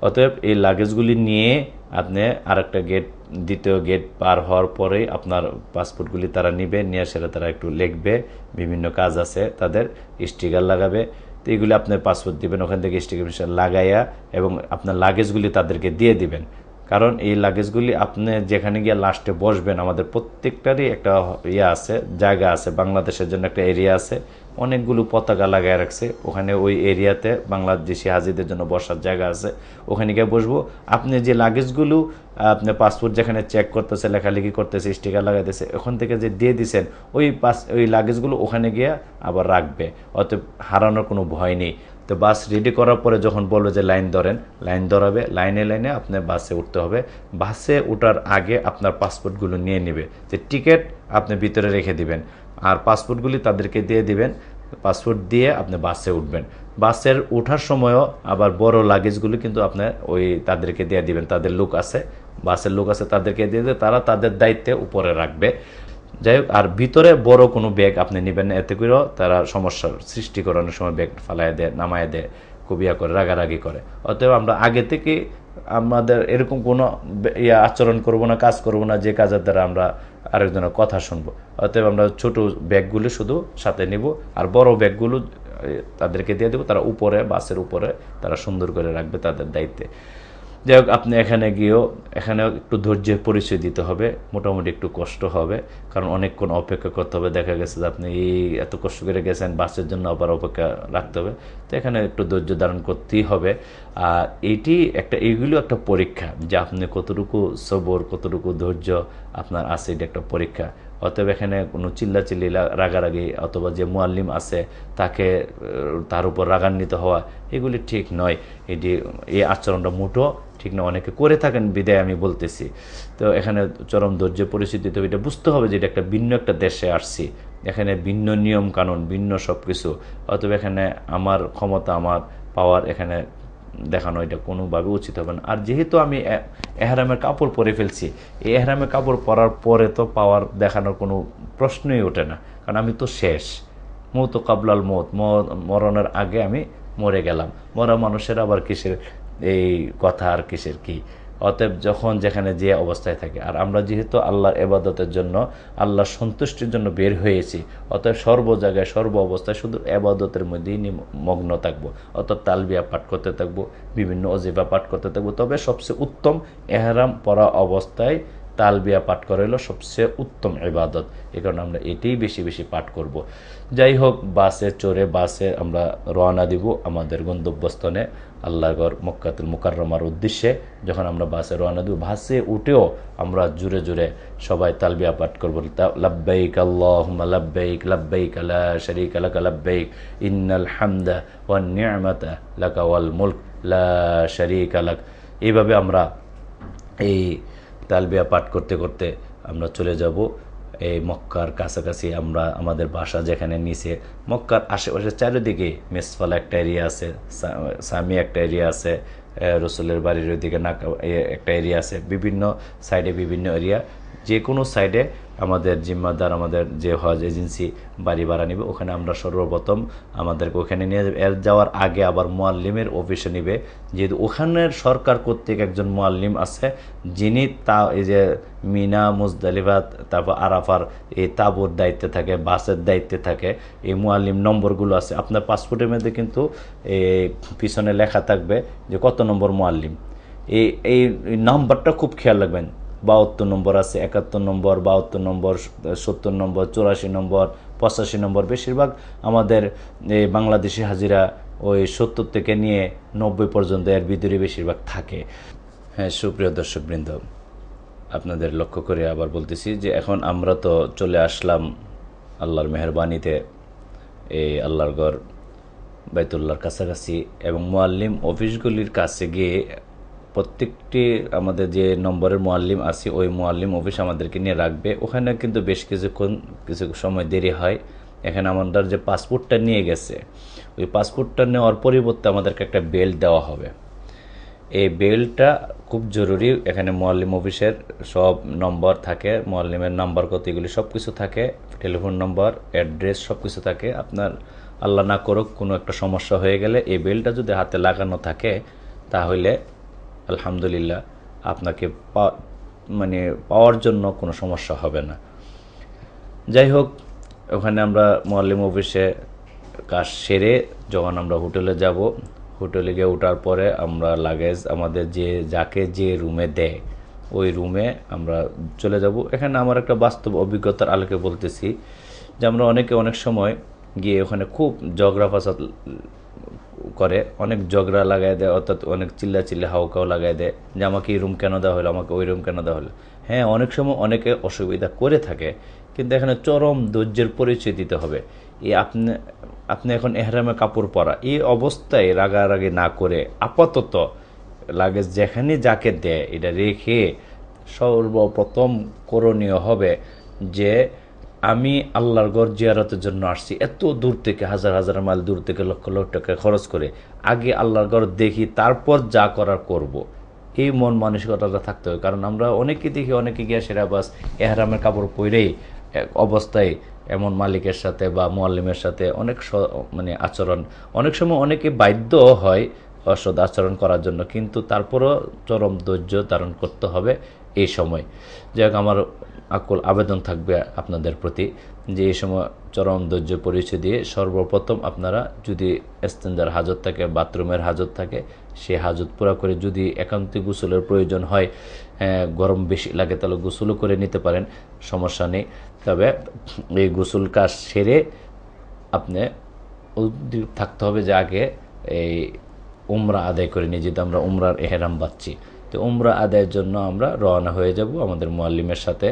অতএব এই লাগেজগুলি নিয়ে আপনি আরেকটা গেট, দ্বিতীয় গেট পার হওয়ার পরেই আপনার পাসপোর্টগুলি তারা নিবে, নিয়ে সেটা তারা একটু লিখবে, বিভিন্ন কাজ আছে তাদের, স্টিকার লাগাবে। তো এইগুলি আপনার পাসপোর্ট দিবেন, ওখান থেকে স্টিকার লাগাইয়া এবং আপনার লাগেজগুলি তাদেরকে দিয়ে দিবেন। কারণ এই লাগেজগুলি আপনি যেখানে গিয়ে লাস্টে বসবেন, আমাদের প্রত্যেকটারই একটা আছে, জায়গা আছে, বাংলাদেশের জন্য একটা এরিয়া আছে, অনেকগুলো পতাকা লাগায় রাখছে ওখানে। ওই এরিয়াতে বাংলাদেশি হাজিদের জন্য বসার জায়গা আছে, ওখানে গিয়ে বসবো। আপনি যে লাগেজগুলো আপনি পাসপোর্ট যেখানে চেক করতেছে, লেখালেখি করতেছে, স্টিকার লাগাইতেছে, ওখান থেকে যে দিয়ে দিচ্ছেন ওই লাগেজগুলো ওখানে গিয়ে আবার রাখবে, অতএব হারানোর কোনো ভয় নেই। তো বাস রেডি করার পরে যখন বলবে যে লাইন ধরেন, লাইন ধরাবে, লাইনে আপনার বাসে উঠতে হবে। বাসে ওঠার আগে আপনার পাসপোর্টগুলো নিয়ে নেবে, যে টিকিট আপনি ভিতরে রেখে দিবেন, আর পাসপোর্টগুলি তাদেরকে দিয়ে দিবেন। পাসপোর্ট দিয়ে আপনি বাসে উঠবেন। বাসের ওঠার সময়ও আবার বড় লাগেজগুলো কিন্তু আপনি ওই তাদেরকে দিয়ে দিবেন, তাদের লোক আছে, বাসের লোক আছে, তাদেরকে দিয়ে দিয়ে তারা তাদের দায়িত্বে উপরে রাখবে। যাই হোক, আর ভিতরে বড় কোনো ব্যাগ আপনি নেবেন না, এতে করেও তারা সমস্যার সৃষ্টি করানোর সময় ব্যাগ ফালায় দেয়, নামায় দেয়, কবিয়া করে, রাগারাগি করে। অতএব আমরা আগে থেকে আমাদের এরকম কোনো আচরণ করব না, কাজ করব না যে কাজের দ্বারা আমরা আরেকজনের কথা শুনবো। অতএব আমরা ছোট ব্যাগগুলো শুধু সাথে নিব, আর বড় ব্যাগগুলো তাদেরকে দিয়ে দেবো, তারা উপরে, বাসের উপরে তারা সুন্দর করে রাখবে তাদের দায়িত্বে। যাই হোক, আপনি এখানে গিয়েও এখানেও একটু ধৈর্যের পরিচয় দিতে হবে, মোটামুটি একটু কষ্ট হবে, কারণ অনেকক্ষণ অপেক্ষা করতে হবে। দেখা গেছে যে আপনি এত কষ্ট করে গেছেন, বাসের জন্য আবার অপেক্ষা রাখতে হবে, তো এখানে একটু ধৈর্য ধারণ করতেই হবে। আর এইগুলো একটা পরীক্ষা, যে আপনি কতটুকু সবর, কতটুকু ধৈর্য আপনার আছে, এটা একটা পরীক্ষা। অতএব এখানে কোনো চিল্লাচিল্লি, রাগারাগি, অথবা যে মুআল্লিম আছে তার উপর রাগান্বিত হওয়া, এগুলি ঠিক নয়। এই আচরণটা মোটো ঠিক না, অনেকে করে থাকেন বিদায় আমি বলতেছি। তো এখানে চরম ধৈর্য পরিস্থিতি, তো এটা বুঝতে হবে যে এটা একটা ভিন্ন একটা দেশে আসছি, এখানে ভিন্ন নিয়ম কানুন, ভিন্ন সব কিছু। অতএব এখানে আমার ক্ষমতা, আমার পাওয়ার এখানে দেখানো এটা কোনোভাবে উচিত হবে না। আর যেহেতু আমি এহরামের কাপড় পরে ফেলছি, এই এহরামের কাপড় পরার পরে তো পাওয়ার দেখানোর কোনো প্রশ্নই ওঠে না, কারণ আমি তো শেষ, মৌত কাবলাল মৌত, মরণের আগে আমি মরে গেলাম। মরা মানুষের আবার কিসের এই কথা, আর কিসের কি। অতএব যখন যেখানে যে অবস্থায় থাকে, আর আমরা যেহেতু আল্লাহর এবাদতের জন্য, আল্লাহর সন্তুষ্টির জন্য বের হয়েছি, অতএব সর্ব জায়গায়, সর্ব অবস্থায় শুধু এবাদতের মধ্যেই মগ্ন থাকবো। অর্থাৎ তালবিয়া পাঠ করতে থাকবো, বিভিন্ন অজিফা পাঠ করতে থাকবো। তবে সবচেয়ে উত্তম এহরাম পরা অবস্থায় তালবিয়া পাঠ করা হলো সবচেয়ে উত্তম ইবাদত, এই কারণে আমরা এটাই বেশি বেশি পাঠ করব। যাই হোক, বাসে আমরা রওনা দিব আমাদের গন্তব্যস্থানে, আল্লাহর মক্কাতুল মুকাররমার উদ্দেশ্যে। যখন আমরা বাসে রওনা দিব, বাসে উঠেও আমরা জোরে জোরে সবাই তালবিয়া পাঠ করব, লাব্বাইক আল্লাহুম্মা লাব্বাইক, লাব্বাইক লা শারীকা লাক লাব্বাইক, ইন্নাল হামদা ওয়ান নি'মাতা লাকা ওয়াল মুলক লা শারীকা লাক। এইভাবে আমরা এই তালবিয়া পাঠ করতে করতে আমরা চলে যাব এই মক্কার কাছাকাছি আমরা আমাদের বাসা যেখানে নিচে মক্কার আশেপাশে চারিদিকে মেসফালা একটা এরিয়া আছে, সামি একটা এরিয়া আছে, রসুলের বাড়ির ওইদিকে নাকা একটা এরিয়া আছে, বিভিন্ন সাইডে বিভিন্ন এরিয়া। যে কোনো সাইডে আমাদের জিম্মাদার, আমাদের যে হজ এজেন্সি বাড়ি ভাড়া নিবে, ওখানে আমরা সর্বপ্রথম আমাদেরকে ওখানে নিয়ে যাওয়ার আগে আবার মুআল্লিমের অফিসে নিবে, যেহেতু ওখানের সরকার কর্তৃক একজন মুআল্লিম আছে যিনি এই যে মিনা, মুজদালিফা, তারপর আরাফার এই তাঁবুর দায়িত্বে থাকে, বাসের দায়িত্বে থাকে। এই মুআল্লিম নম্বরগুলো আছে আপনার পাসপোর্টের মধ্যে, কিন্তু এই পিছনে লেখা থাকবে যে কত নম্বর মুআল্লিম। এই নাম্বারটা খুব খেয়াল রাখবেন। 72 নম্বর আছে, 71 নম্বর, 72 নম্বর, 70 নম্বর, 84 নম্বর, 85 নম্বর। বেশিরভাগ আমাদের এই বাংলাদেশি হাজিরা ওই 70 থেকে নিয়ে 90 পর্যন্ত এর ভিতরে বেশিরভাগ থাকে। হ্যাঁ, সুপ্রিয় দর্শকবৃন্দ, আপনাদের লক্ষ্য করে আবার বলতেছি যে এখন আমরা তো চলে আসলাম আল্লাহর মেহেরবানিতে এই আল্লাহর ঘর বাইতুল্লাহর কাছাকাছি, এবং মুআল্লিম অফিসগুলির কাছে গিয়ে প্রত্যেকটি আমাদের যে নম্বরের মুআল্লিম আছে ওই মুআল্লিম অফিস আমাদেরকে নিয়ে রাখবে। ওখানে কিন্তু বেশ কিছু সময় দেরি হয়। এখানে আমাদের যে পাসপোর্টটা নিয়ে গেছে, ওই পাসপোর্টটা নেওয়ার পরিবর্তে আমাদেরকে একটা বেল্ট দেওয়া হবে। এই বেল্টটা খুব জরুরি। এখানে মুআল্লিম অফিসের সব নম্বর থাকে, মুআল্লিমের নাম্বার কত, এগুলি সব কিছু থাকে, টেলিফোন নম্বর, অ্যাড্রেস সব কিছু থাকে। আপনার আল্লাহ না করুক কোনো একটা সমস্যা হয়ে গেলে এই বেল্টটা যদি হাতে লাগানো থাকে, তাহলে আলহামদুলিল্লাহ আপনাকে পাওয়ার জন্য কোনো সমস্যা হবে না। যাই হোক, ওখানে আমরা মুআল্লিম অফিসে কাজ সেরে যখন আমরা হোটেলে যাব, হোটেলে গিয়ে ওঠার পরে আমরা লাগেজ আমাদের যাকে যে রুমে দেয় ওই রুমে আমরা চলে যাব। এখানে আমার একটা বাস্তব অভিজ্ঞতার আলোকে বলতেছি যে আমরা অনেক সময় গিয়ে ওখানে খুব ঝগড়া ফাসাদ করে, অনেক ঝগড়া লাগাই দেয়, অর্থাৎ অনেক চিল্লা হাউকাও লাগাই দেয় যে আমাকে এই রুম কেন দেওয়া হলো, আমাকে ওই রুম কেন দেওয়া হলো। হ্যাঁ, অনেক সময় অনেকে অসুবিধা করে থাকে, কিন্তু এখানে চরম ধৈর্যের পরিচয় দিতে হবে। আপনি এখন এহরামে কাপড় পরা, এই অবস্থায় রাগারাগি না করে আপাতত লাগেজ যেখানে যাকে দেয় এটা রেখে সর্বপ্রথম করণীয় হবে যে আমি আল্লাহর ঘর জিয়ারতের জন্য আসছি, এত দূর থেকে, হাজার হাজার মাইল দূর থেকে, লক্ষ লক্ষ টাকা খরচ করে, আগে আল্লাহর ঘর দেখি, তারপর যা করার করব। এই মন মানসিকতাটা থাকতে হবে। কারণ আমরা অনেকে দেখি, অনেকে গিয়ে সেরা বাস এহরামের কাপড় পরেই অবস্থায় এমন মালিকের সাথে বা মুআল্লিমের সাথে অনেক আচরণ, অনেক সময় অনেকে বাধ্য হয় অসৎ আচরণ করার জন্য, কিন্তু তারপরও চরম ধৈর্য ধারণ করতে হবে এই সময়। যাই হোক, আমার আকুল আবেদন থাকবে আপনাদের প্রতি যে এই সময় চরম ধৈর্য পরিচয় দিয়ে সর্বপ্রথম আপনারা যদি ইস্তেঞ্জার হাজত থাকে, বাথরুমের হাজত থাকে, সে হাজত পুরা করে, যদি একান্তিক গোসলের প্রয়োজন হয়, গরম বেশি লাগে, তাহলে গোসলও করে নিতে পারেন, সমস্যা নেই। তবে এই গোসল কাজ সেরে আপনি থাকতে হবে যে আগে এই উমরা আদায় করে নিই, যেহেতু আমরা উমরার এহরাম বাঁধছি, তো উমরা আদায়ের জন্য আমরা রওনা হয়ে যাব আমাদের মুআল্লিমের সাথে,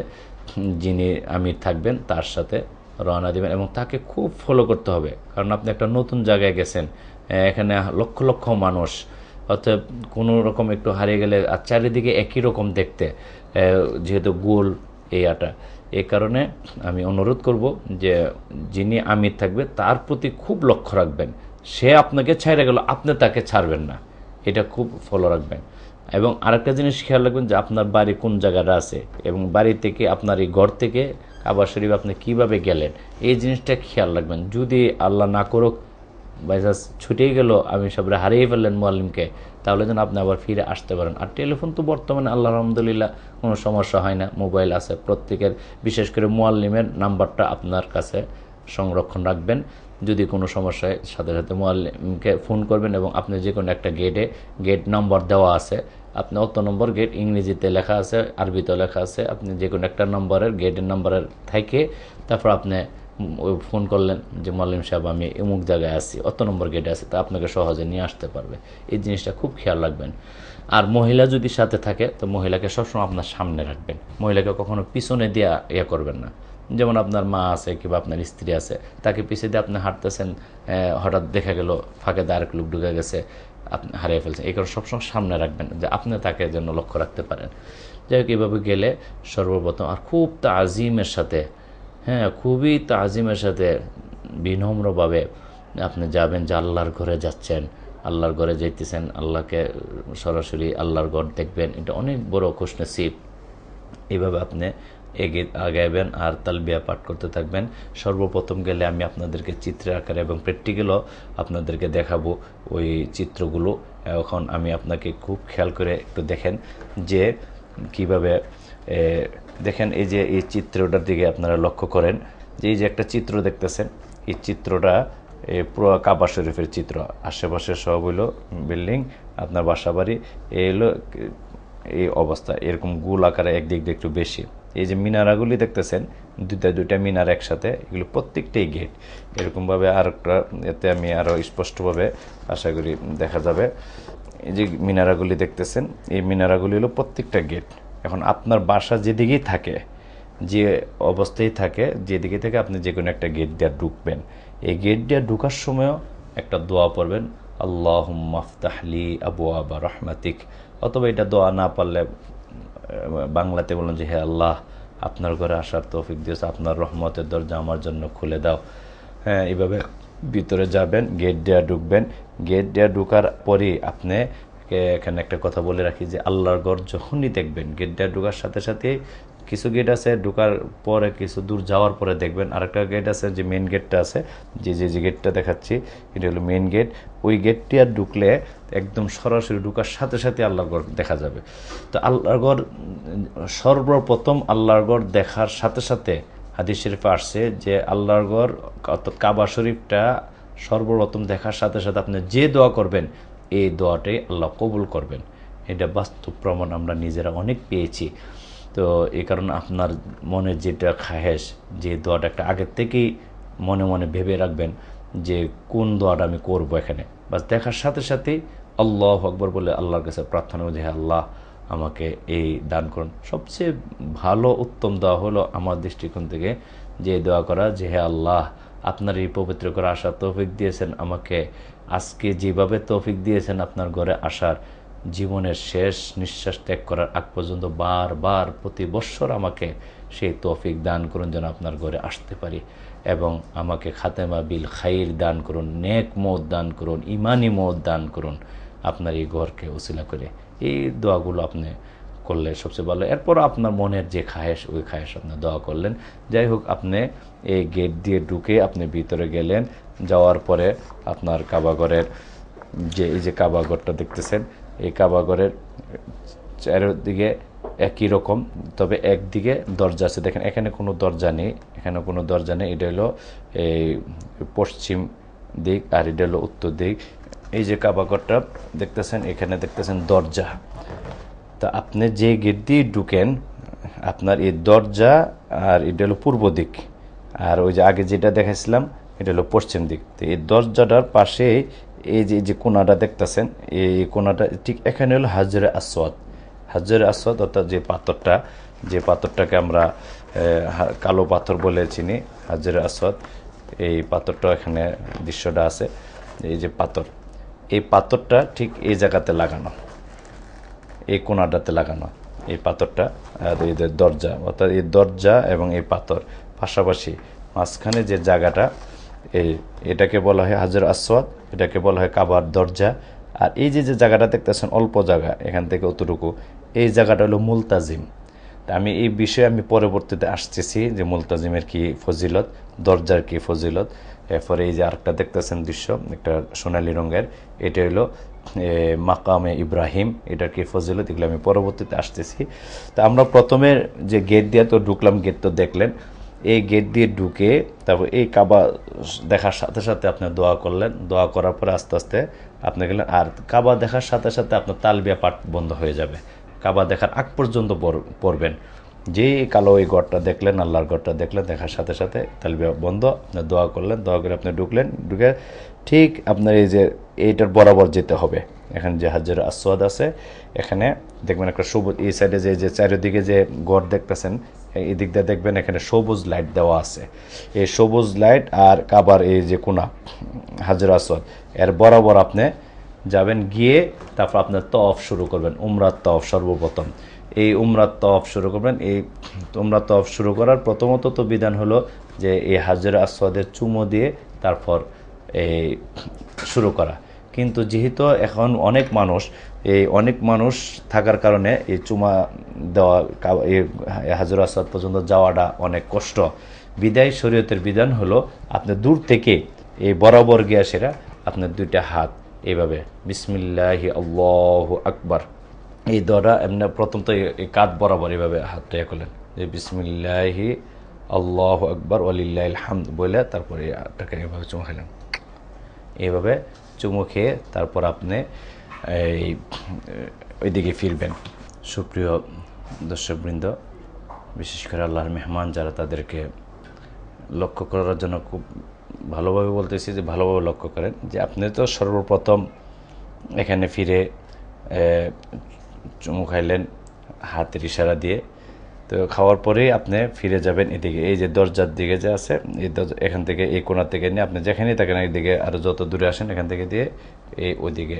যিনি আমির থাকবেন তার সাথে রওনা দেবেন, এবং তাকে খুব ফলো করতে হবে। কারণ আপনি একটা নতুন জায়গায় গেছেন, এখানে লক্ষ লক্ষ মানুষ, অর্থাৎ কোনো রকম একটু হারিয়ে গেলে আর চারিদিকে একই রকম দেখতে, যেহেতু গোল আটা, এই কারণে আমি অনুরোধ করব যে যিনি আমির থাকবে তার প্রতি খুব লক্ষ্য রাখবেন। সে আপনাকে ছাইড়ে গেল, আপনি তাকে ছাড়বেন না, এটা খুব ফলো রাখবেন। এবং আরেকটা জিনিস খেয়াল রাখবেন যে আপনার বাড়ি কোন জায়গাটা আছে, এবং বাড়ি থেকে আপনার এই ঘর থেকে কাবা শরীফ আপনি কীভাবে গেলেন, এই জিনিসটা খেয়াল রাখবেন। যদি আল্লাহ না করুক বাইচান্স ছুটেই গেল, আমি সবরে হারিয়ে ফেললেন মুআল্লিমকে, তাহলে যেন আপনি আবার ফিরে আসতে পারেন। আর টেলিফোন তো বর্তমানে আল্লাহ আলহামদুলিল্লাহ কোনো সমস্যা হয় না, মোবাইল আছে প্রত্যেকের, বিশেষ করে মুআল্লিমের নাম্বারটা আপনার কাছে সংরক্ষণ রাখবেন। যদি কোনো সমস্যায় সাথে সাথে মুআল্লিমকে ফোন করবেন, এবং আপনি যে কোনো একটা গেট নম্বর দেওয়া আছে, আপনি অত নম্বর গেট ইংরেজিতে লেখা আছে, আরবিতেও লেখা আছে, আপনি যে কোনো একটা নম্বরের গেটের নম্বরের থেকে তারপর আপনি ফোন করলেন যে মুআল্লিম সাহেব আমি অমুক জায়গায় আছি, অত নম্বর গেটে আছি, তা আপনাকে সহজে নিয়ে আসতে পারবে। এই জিনিসটা খুব খেয়াল রাখবেন। আর মহিলা যদি সাথে থাকে তো মহিলাকে সবসময় আপনার সামনে রাখবেন, মহিলাকে কখনো পিছনে দিয়ে করবেন না। যেমন আপনার মা আছে কিংবা আপনার স্ত্রী আছে, তাকে পিছিয়ে দিয়ে আপনি হাঁটতেছেন, হঠাৎ দেখা গেল ফাঁকে দিয়ে আরেক লোক ঢুকে গেছে, আপনি হারিয়ে ফেলছেন, এই কারণে সবসময় সামনে রাখবেন যে আপনি তাকে যেন লক্ষ্য রাখতে পারেন। যাই হোক, এভাবে গেলে সর্বপ্রথম আর খুব তাজিমের সাথে হ্যাঁ, খুবই তাজিমের সাথে বিনম্রভাবে আপনি যাবেন, যে আল্লাহর ঘরে যাচ্ছেন, আল্লাহর ঘরে যাইতেছেন, আল্লাহকে সরাসরি আল্লাহর ঘর দেখবেন, এটা অনেক বড় খুশনসিব। এইভাবে আপনি আগাইবেন আর তালবিয়া পাঠ করতে থাকবেন। সর্বপ্রথম গেলে আমি আপনাদেরকে চিত্রের আকারে এবং প্র্যাকটিক্যালও আপনাদেরকে দেখাবো ওই চিত্রগুলো। এখন আমি আপনাকে খুব খেয়াল করে একটু দেখেন যে কিভাবে দেখেন, এই যে এই চিত্রটার দিকে আপনারা লক্ষ্য করেন, যে এই যে একটা চিত্র দেখতেছেন, এই চিত্রটা পুরো কাবা শরীফের চিত্র। আশেপাশে সব হইলো বিল্ডিং, আপনার বাসা বাড়ি, এই হলো এই অবস্থা, এরকম গোল আকারে একদিক দিয়ে একটু বেশি। এই যে মিনারাগুলি দেখতেছেন, দুইটা মিনার একসাথে, এগুলো প্রত্যেকটাই গেট। এরকমভাবে আর একটা, এতে আমি আরও স্পষ্টভাবে আশা করি দেখা যাবে। এই যে মিনারাগুলি দেখতেছেন, এই মিনারাগুলি হলো প্রত্যেকটা গেট। এখন আপনার বাসা যেদিকেই থাকে, যে অবস্থায় থাকে, যেদিকে থেকে আপনি যে কোনো একটা গেট দিয়ে ঢুকবেন, এই গেট দিয়ে ঢুকার সময়ও একটা দোয়া পড়বেন, আল্লাহুম্মা আফতাহলি আবওয়াবা রাহমাতিক। অথবা এটা দোয়া না পারলে বাংলাতে বলুন যে হে আল্লাহ, আপনার ঘরে আসার তৌফিক দিয়েছে, আপনার রহমতের দরজা আমার জন্য খুলে দাও। হ্যাঁ, এইভাবে ভিতরে যাবেন, গেট দিয়ে ঢুকবেন। গেট দিয়ে ঢুকার পরই আপনি এখানে একটা কথা বলে রাখি, যে আল্লাহর ঘর যখনই দেখবেন, গেট দিয়ে ঢুকার সাথে সাথে কিছু গেট আছে ঢুকার পরে কিছু দূর যাওয়ার পরে দেখবেন আরেকটা গেট আছে, যে মেন গেটটা আছে, যে গেটটা দেখাচ্ছি এটা হলো মেন গেট। ওই গেটটি আর ঢুকলে একদম সরাসরি ঢুকার সাথে সাথে আল্লাহর ঘর দেখা যাবে। তো আল্লাহর ঘর সর্বপ্রথম আল্লাহর ঘর দেখার সাথে সাথে হাদিস শরীফে আসছে যে আল্লাহর ঘর কাবা শরীফটা সর্বপ্রথম দেখার সাথে সাথে আপনি যে দোয়া করবেন, এই দোয়াটাই আল্লাহ কবুল করবেন। এটা বাস্তব প্রমাণ আমরা নিজেরা অনেক পেয়েছি। তো এই কারণে আপনার মনে যেটা খাহেশ, যে দোয়াটা একটা আগের থেকেই মনে মনে ভেবে রাখবেন যে কোন দোয়াটা আমি করব, এখানে বাস দেখার সাথে সাথেই আল্লাহু আকবার বলে আল্লাহর কাছে প্রার্থনা যে হে আল্লাহ আমাকে এই দান করুন। সবচেয়ে ভালো উত্তম দোয়া হলো আমার দৃষ্টিকোণ থেকে যে দোয়া করা, যে হে আল্লাহ আপনার এই পবিত্র করে আসার তৌফিক দিয়েছেন আমাকে, আজকে যেভাবে তৌফিক দিয়েছেন আপনার ঘরে আসার, জীবনের শেষ নিঃশ্বাস ত্যাগ করার আগ পর্যন্ত বারবার প্রতি বৎসর আমাকে সেই তৌফিক দান করুন যেন আপনার ঘরে আসতে পারি, এবং আমাকে খাতেমা বিল খাইর দান করুন, নেক মওত দান করুন, ইমানি মওত দান করুন আপনার এই ঘরকে উসিলা করে। এই দোয়াগুলো আপনি করলে সবচেয়ে ভালো। এরপর আপনার মনের যে খায়েশ, ওই খায়েশ আপনি দোয়া করলেন। যাই হোক, আপনি এই গেট দিয়ে ঢুকে আপনি ভিতরে গেলেন, যাওয়ার পরে আপনার কাবাঘরের যে এই যে কাবাঘরটা দেখতেছেন, এই কাবাঘরের চারিদিকে একই রকম, তবে একদিকে দরজা আছে। দেখেন এখানে কোনো দরজা নেই, এখানে কোনো দরজা নেই। এটা হলো এই পশ্চিম দিক আর এটা হলো উত্তর দিক। এই যে কাবাঘরটা দেখতেছেন, এখানে দেখতেছেন দরজা। তা আপনি যে গেট দিয়ে ঢুকেন, আপনার এই দরজা আর এটা হলো পূর্ব দিক, আর ওই যে আগে যেটা দেখাইছিলাম এটা হলো পশ্চিম দিক। তো এই দরজাটার পাশে এই যে কোনাটা দেখতেছেন, এই কোনাটা ঠিক এখানে হলো হাজরে আসওয়াদ। হাজরে আসওয়াদ অর্থাৎ যে পাথরটা, যে পাথরটাকে আমরা কালো পাথর বলে চিনি, হাজরে আসওয়াদ, এই পাথরটা এখানে দৃশ্যটা আছে। এই যে পাথর, এই পাথরটা ঠিক এই জায়গাতে লাগানো, এই কোনাটাতে লাগানো এই পাথরটা। আর এই দরজা, অর্থাৎ এই দরজা এবং এই পাথর পাশাপাশি মাঝখানে যে জায়গাটা, এটাকে বলা হয় হাজর আসওয়াদ, এটাকে বলা হয় কাবার দরজা। আর এই যে জায়গাটা দেখতেছেন অল্প জায়গা, এখান থেকে অতটুকু, এই জায়গাটা হলো মুলতাজিম। তা আমি এই বিষয়ে পরবর্তীতে আসতেছি যে মুলতাজিমের কি ফজিলত, দরজার কি ফজিলত। এরপরে এই যে আরেকটা দেখতেছেন দৃশ্য, একটা সোনালী রঙের, এটা হলো মাকামে ইব্রাহিম, এটার কি ফজিলত, এগুলো আমি পরবর্তীতে আসতেছি। তা আমরা প্রথমে যে গেট দিয়ে তো ঢুকলাম, গেট তো দেখলেন, এই গেট দিয়ে ঢুকে তারপর এই কাবা দেখার সাথে সাথে আপনি দোয়া করলেন। দোয়া করার পরে আস্তে আস্তে আপনি গেলেন, আর কাবা দেখার সাথে সাথে আপনার তালবিয়া পাঠ বন্ধ হয়ে যাবে। কাবা দেখার আগ পর্যন্ত পড়বেন। যে কালো ওই ঘরটা দেখলেন, আল্লাহর ঘরটা দেখলেন, দেখার সাথে সাথে তালবিয়া বন্ধ, আপনি দোয়া করলেন, দোয়া করে আপনি ঢুকলেন। ঢুকে ঠিক আপনার এই যে এইটার বরাবর যেতে হবে। এখানে যে হাজর আসওয়াদ আছে, এখানে দেখবেন একটা সবুজ, এই সাইডে যে চারিদিকে যে ঘর দেখতেছেন, এই দিক দিয়ে দেখবেন এখানে সবুজ লাইট দেওয়া আছে। এই সবুজ লাইট আর কাবার এই যে কোনা হাজর আসওয়াদ, এর বরাবর আপনি যাবেন, গিয়ে তারপর আপনার তওয়াফ শুরু করবেন, উমরার তওয়াফ সর্বপ্রথম। এই উমরার তওয়াফ শুরু করবেন। এই উমরার তওয়াফ শুরু করার প্রথমত তো বিধান হলো যে এই হাজরে আসওয়াদের চুমো দিয়ে তারপর এই শুরু করা। কিন্তু যেহেতু এখন অনেক মানুষ থাকার কারণে এই চুমা দেওয়া এই হাজরে আসওয়াদ পর্যন্ত যাওয়াটা অনেক কষ্ট। বিদায় শরীয়তের বিধান হলো আপনি দূর থেকে এই বরাবর গিয়া সেরা আপনার দুইটা হাত এইভাবে বিসমিল্লাহি আল্লাহু আকবার এই দোয়াটা এমনি প্রথম তো এই কাঁধ বরাবর এইভাবে হাতটা করলেন যে বিসমিল্লাহি আল্লাহু আকবার ওয়ালিল্লাহিল হামদ বলে তারপরে হাতটাকে এইভাবে চুমু খেলেন। এইভাবে চুমু খেয়ে তারপর আপনি এই ওইদিকে ফিরবেন। সুপ্রিয় দর্শকবৃন্দ, বিশেষ করে আল্লাহর মেহমান যারা, তাদেরকে লক্ষ্য করার জন্য খুব ভালোভাবে বলতেছি যে ভালোভাবে লক্ষ্য করেন যে আপনি তো সর্বপ্রথম এখানে ফিরে চুমু খাইলেন হাতের ইশারা দিয়ে। তো খাওয়ার পরেই আপনি ফিরে যাবেন এদিকে, এই যে দরজার দিকে যে আছে এই এখান থেকে এই কোণা থেকে নিয়ে আপনি যেখানেই থাকেন এইদিকে আরও যত দূরে আসেন এখান থেকে দিয়ে এই ওইদিকে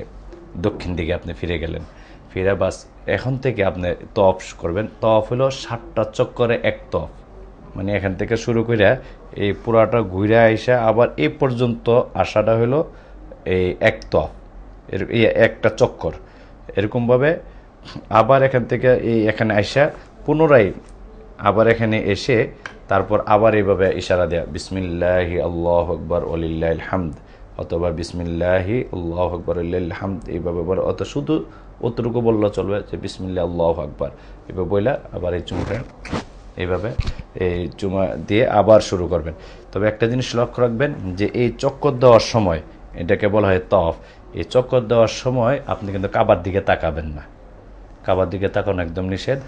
দক্ষিণ দিকে আপনি ফিরে গেলেন। ফিরে বাস এখন থেকে আপনি তওয়াফ করবেন। তওয়াফ হলো 7টা চক্করে এক তওয়াফ, মানে এখান থেকে শুরু করে এই পুরাটা ঘুরে আইসা আবার এই পর্যন্ত আসাটা হলো এই এক তওয়াফ, এই একটা চক্কর। এরকমভাবে আবার এখান থেকে এই এখানে আইসা পুনরায় আবার এখানে এসে তারপর আবার এইভাবে ইশারা দেয়া বিসমিল্লাহি আল্লাহু আকবার ওয়ালিল্লাহিল হামদ, অথবা বিসমিল্লাহি আল্লাহু আকবার ওয়ালিল্লাহিল হামদ এইভাবে বলে, অত শুধু অতটুকু বললে চলবে যে বিসমিল্লাহ আল্লাহু আকবার এভাবে বইলা আবার এই চুমুটা এইভাবে এই চুমা দিয়ে আবার শুরু করবেন। তবে একটা জিনিস লক্ষ্য রাখবেন যে এই চক্কর দেওয়ার সময়, এটাকে বলা হয় তওয়াফ, এই চক্কর দেওয়ার সময় আপনি কিন্তু কাবার দিকে তাকাবেন না। কাবার দিকে তাকানো একদম নিষেধ,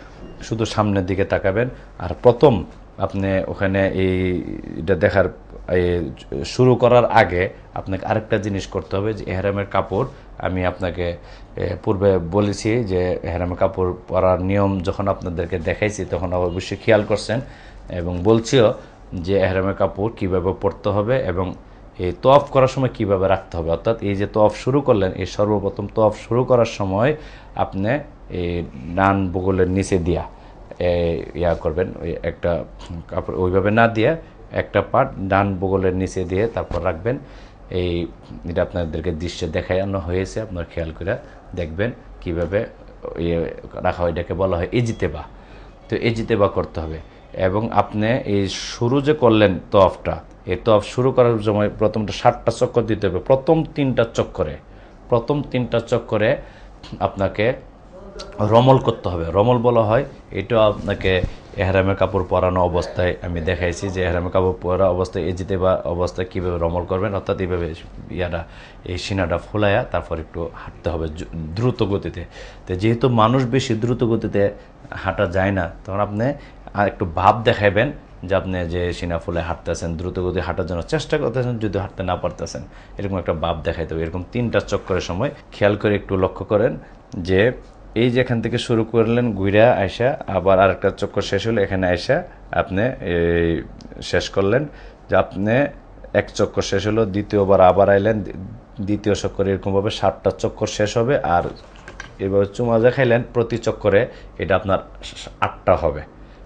শুধু সামনের দিকে তাকাবেন। আর প্রথম আপনি ওখানে এটা দেখার শুরু করার আগে আপনাকে আরেকটা জিনিস করতে হবে যে এহরামের কাপড়, আমি আপনাকে পূর্বে বলেছি যে এহরামের কাপড় পরার নিয়ম যখন আপনাদেরকে দেখাইছি তখন অবশ্যই খেয়াল করছেন এবং বলছিও যে এহরামের কাপড় কিভাবে পরতে হবে এবং এই তওয়াফ করার সময় কিভাবে রাখতে হবে। অর্থাৎ এই যে তওয়াফ শুরু করলেন, এই সর্বপ্রথম তওয়াফ শুরু করার সময় আপনি এই ডান বগলের নিচে দিয়া ইয়া করবেন, ওই একটা কাপড় ওইভাবে না দিয়ে একটা পার্ট ডান বগলের নিচে দিয়ে তারপর রাখবেন। এটা আপনাদেরকে দৃশ্যে দেখানো হয়েছে, আপনার খেয়াল করে দেখবেন কিভাবে রাখা হয়। এটাকে বলা হয় ইজতেবা। তো ইজতেবা করতে হবে এবং আপনি এই শুরু যে করলেন তওয়াফটা, এই তওয়াফ শুরু করার সময় প্রথমটা 7টা চক্কর দিতে হবে। প্রথম 3টা চক্করে আপনাকে রমল করতে হবে। রমল বলা হয়, এটাও আপনাকে এহরামের কাপড় পরানো অবস্থায় আমি দেখাইছি যে এহরামের কাপড় পরা অবস্থায় ইজতেবা অবস্থায় কীভাবে রমল করবেন। অর্থাৎ এইভাবে এই সিনাটা ফোলায়া তারপর একটু হাঁটতে হবে দ্রুত গতিতে। তো যেহেতু মানুষ বেশি দ্রুত গতিতে হাঁটা যায় না, তখন আপনি আর একটু ভাব দেখাবেন যে আপনি যে সিনা ফুলে হাঁটতেছেন, দ্রুত গতি হাঁটার জন্য চেষ্টা করতেছেন, যদি হাঁটতে না পারতেছেন এরকম একটা ভাব দেখাইতে হবে। এরকম 3টা চক্করের সময় খেয়াল করে একটু লক্ষ্য করেন যে এই যে এখান থেকে শুরু করলেন ঘুরা আইসা আবার আরেকটা চক্কর শেষ হলো, এখানে আইসা আপনি এই শেষ করলেন যে আপনি এক চক্কর শেষ হলো, দ্বিতীয়বার আবার আইলেন, দ্বিতীয় চক্কর এরকমভাবে 7টা চক্কর শেষ হবে। আর এভাবে চুমা দেখাইলেন প্রতি চক্করে, এটা আপনার 8টা হবে।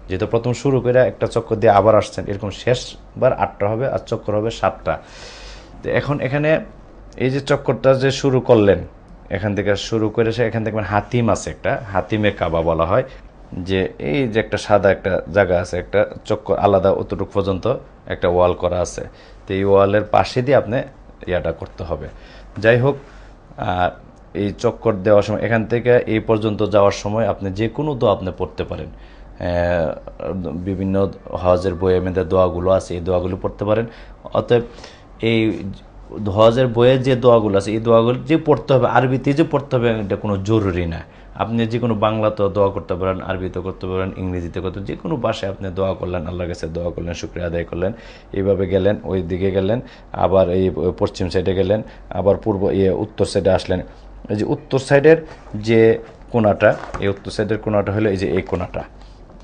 যেহেতু প্রথম শুরু করে একটা চক্কর দিয়ে আবার আসছেন, এরকম শেষবার 8টা হবে আর চক্কর হবে 7টা। তো এখন এখানে এই যে চক্করটা যে শুরু করলেন, এখান থেকে শুরু করে এখান থেকে হাতিম আছে, একটা হাতিমে কাবা বলা হয়, যে এই যে একটা সাদা একটা জায়গা আছে, একটা চক্কর আলাদা অতটুকু পর্যন্ত একটা ওয়াল করা আছে। তো এই ওয়ালের পাশে দিয়ে আপনি ইয়াটা করতে হবে। যাই হোক, এই চক্কর দেওয়ার সময় এখান থেকে এই পর্যন্ত যাওয়ার সময় আপনি যে কোনো দোয়া আপনি পড়তে পারেন। বিভিন্ন হজের বইয়ের মধ্যে দোয়াগুলো আছে, এই দোয়াগুলো পড়তে পারেন। অতএব এই হজের বইয়ের যে দোয়াগুলো আছে এই দোয়াগুলো যে পড়তে হবে, আরবিতে যে পড়তে হবে এটা কোনো জরুরি না। আপনি যে কোনো বাংলাতেও দোয়া করতে পারেন, আরবিতে করতে পারেন, ইংরেজিতে করতে, যে কোনো ভাষায় আপনি দোয়া করলেন, আল্লাহর কাছে দোয়া করলেন, শুকরিয়া আদায় করলেন। এইভাবে গেলেন, ওই দিকে গেলেন, আবার এই পশ্চিম সাইডে গেলেন, আবার উত্তর সাইডে আসলেন। এই যে উত্তর সাইডের যে কোণাটা, এই উত্তর সাইডের কোণাটা হলো এই যে এই কোণাটা,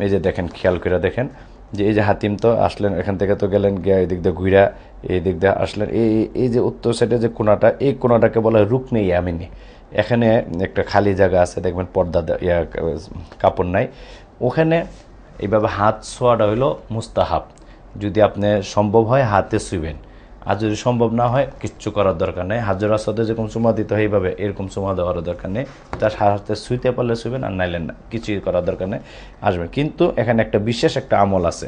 এই যে দেখেন, খেয়াল করে দেখেন যে এই যে হাতিম তো আসলেন, এখান থেকে তো গেলেন, গিয়ে এই দিক দিয়ে ঘুরা এই দিক দিয়ে আসলেন। এই যে উত্তর সাইডে যে কোণাটা, এই কোণাটাকে বলা হয় রুকনে ইয়ামিনী। এখানে একটা খালি জায়গা আছে, দেখবেন পর্দা কাপড় নাই, ওখানে এইভাবে হাত ছোঁয়াটা হইল মুস্তাহাব। যদি আপনি সম্ভব হয় হাতে ছুঁবেন, আর যদি সম্ভব না হয় কিচ্ছু করার দরকার নেই। হাজর আসওয়াদে যেরকম চুমা দিতে হয় এইভাবে এরকম চুমা দেওয়ার দরকার নেই। তার হাতে ছুঁতে পারলে ছুঁবেন, আর নাইলেন না, কিছুই করার দরকার নেই, আসবেন। কিন্তু এখানে একটা বিশেষ একটা আমল আছে,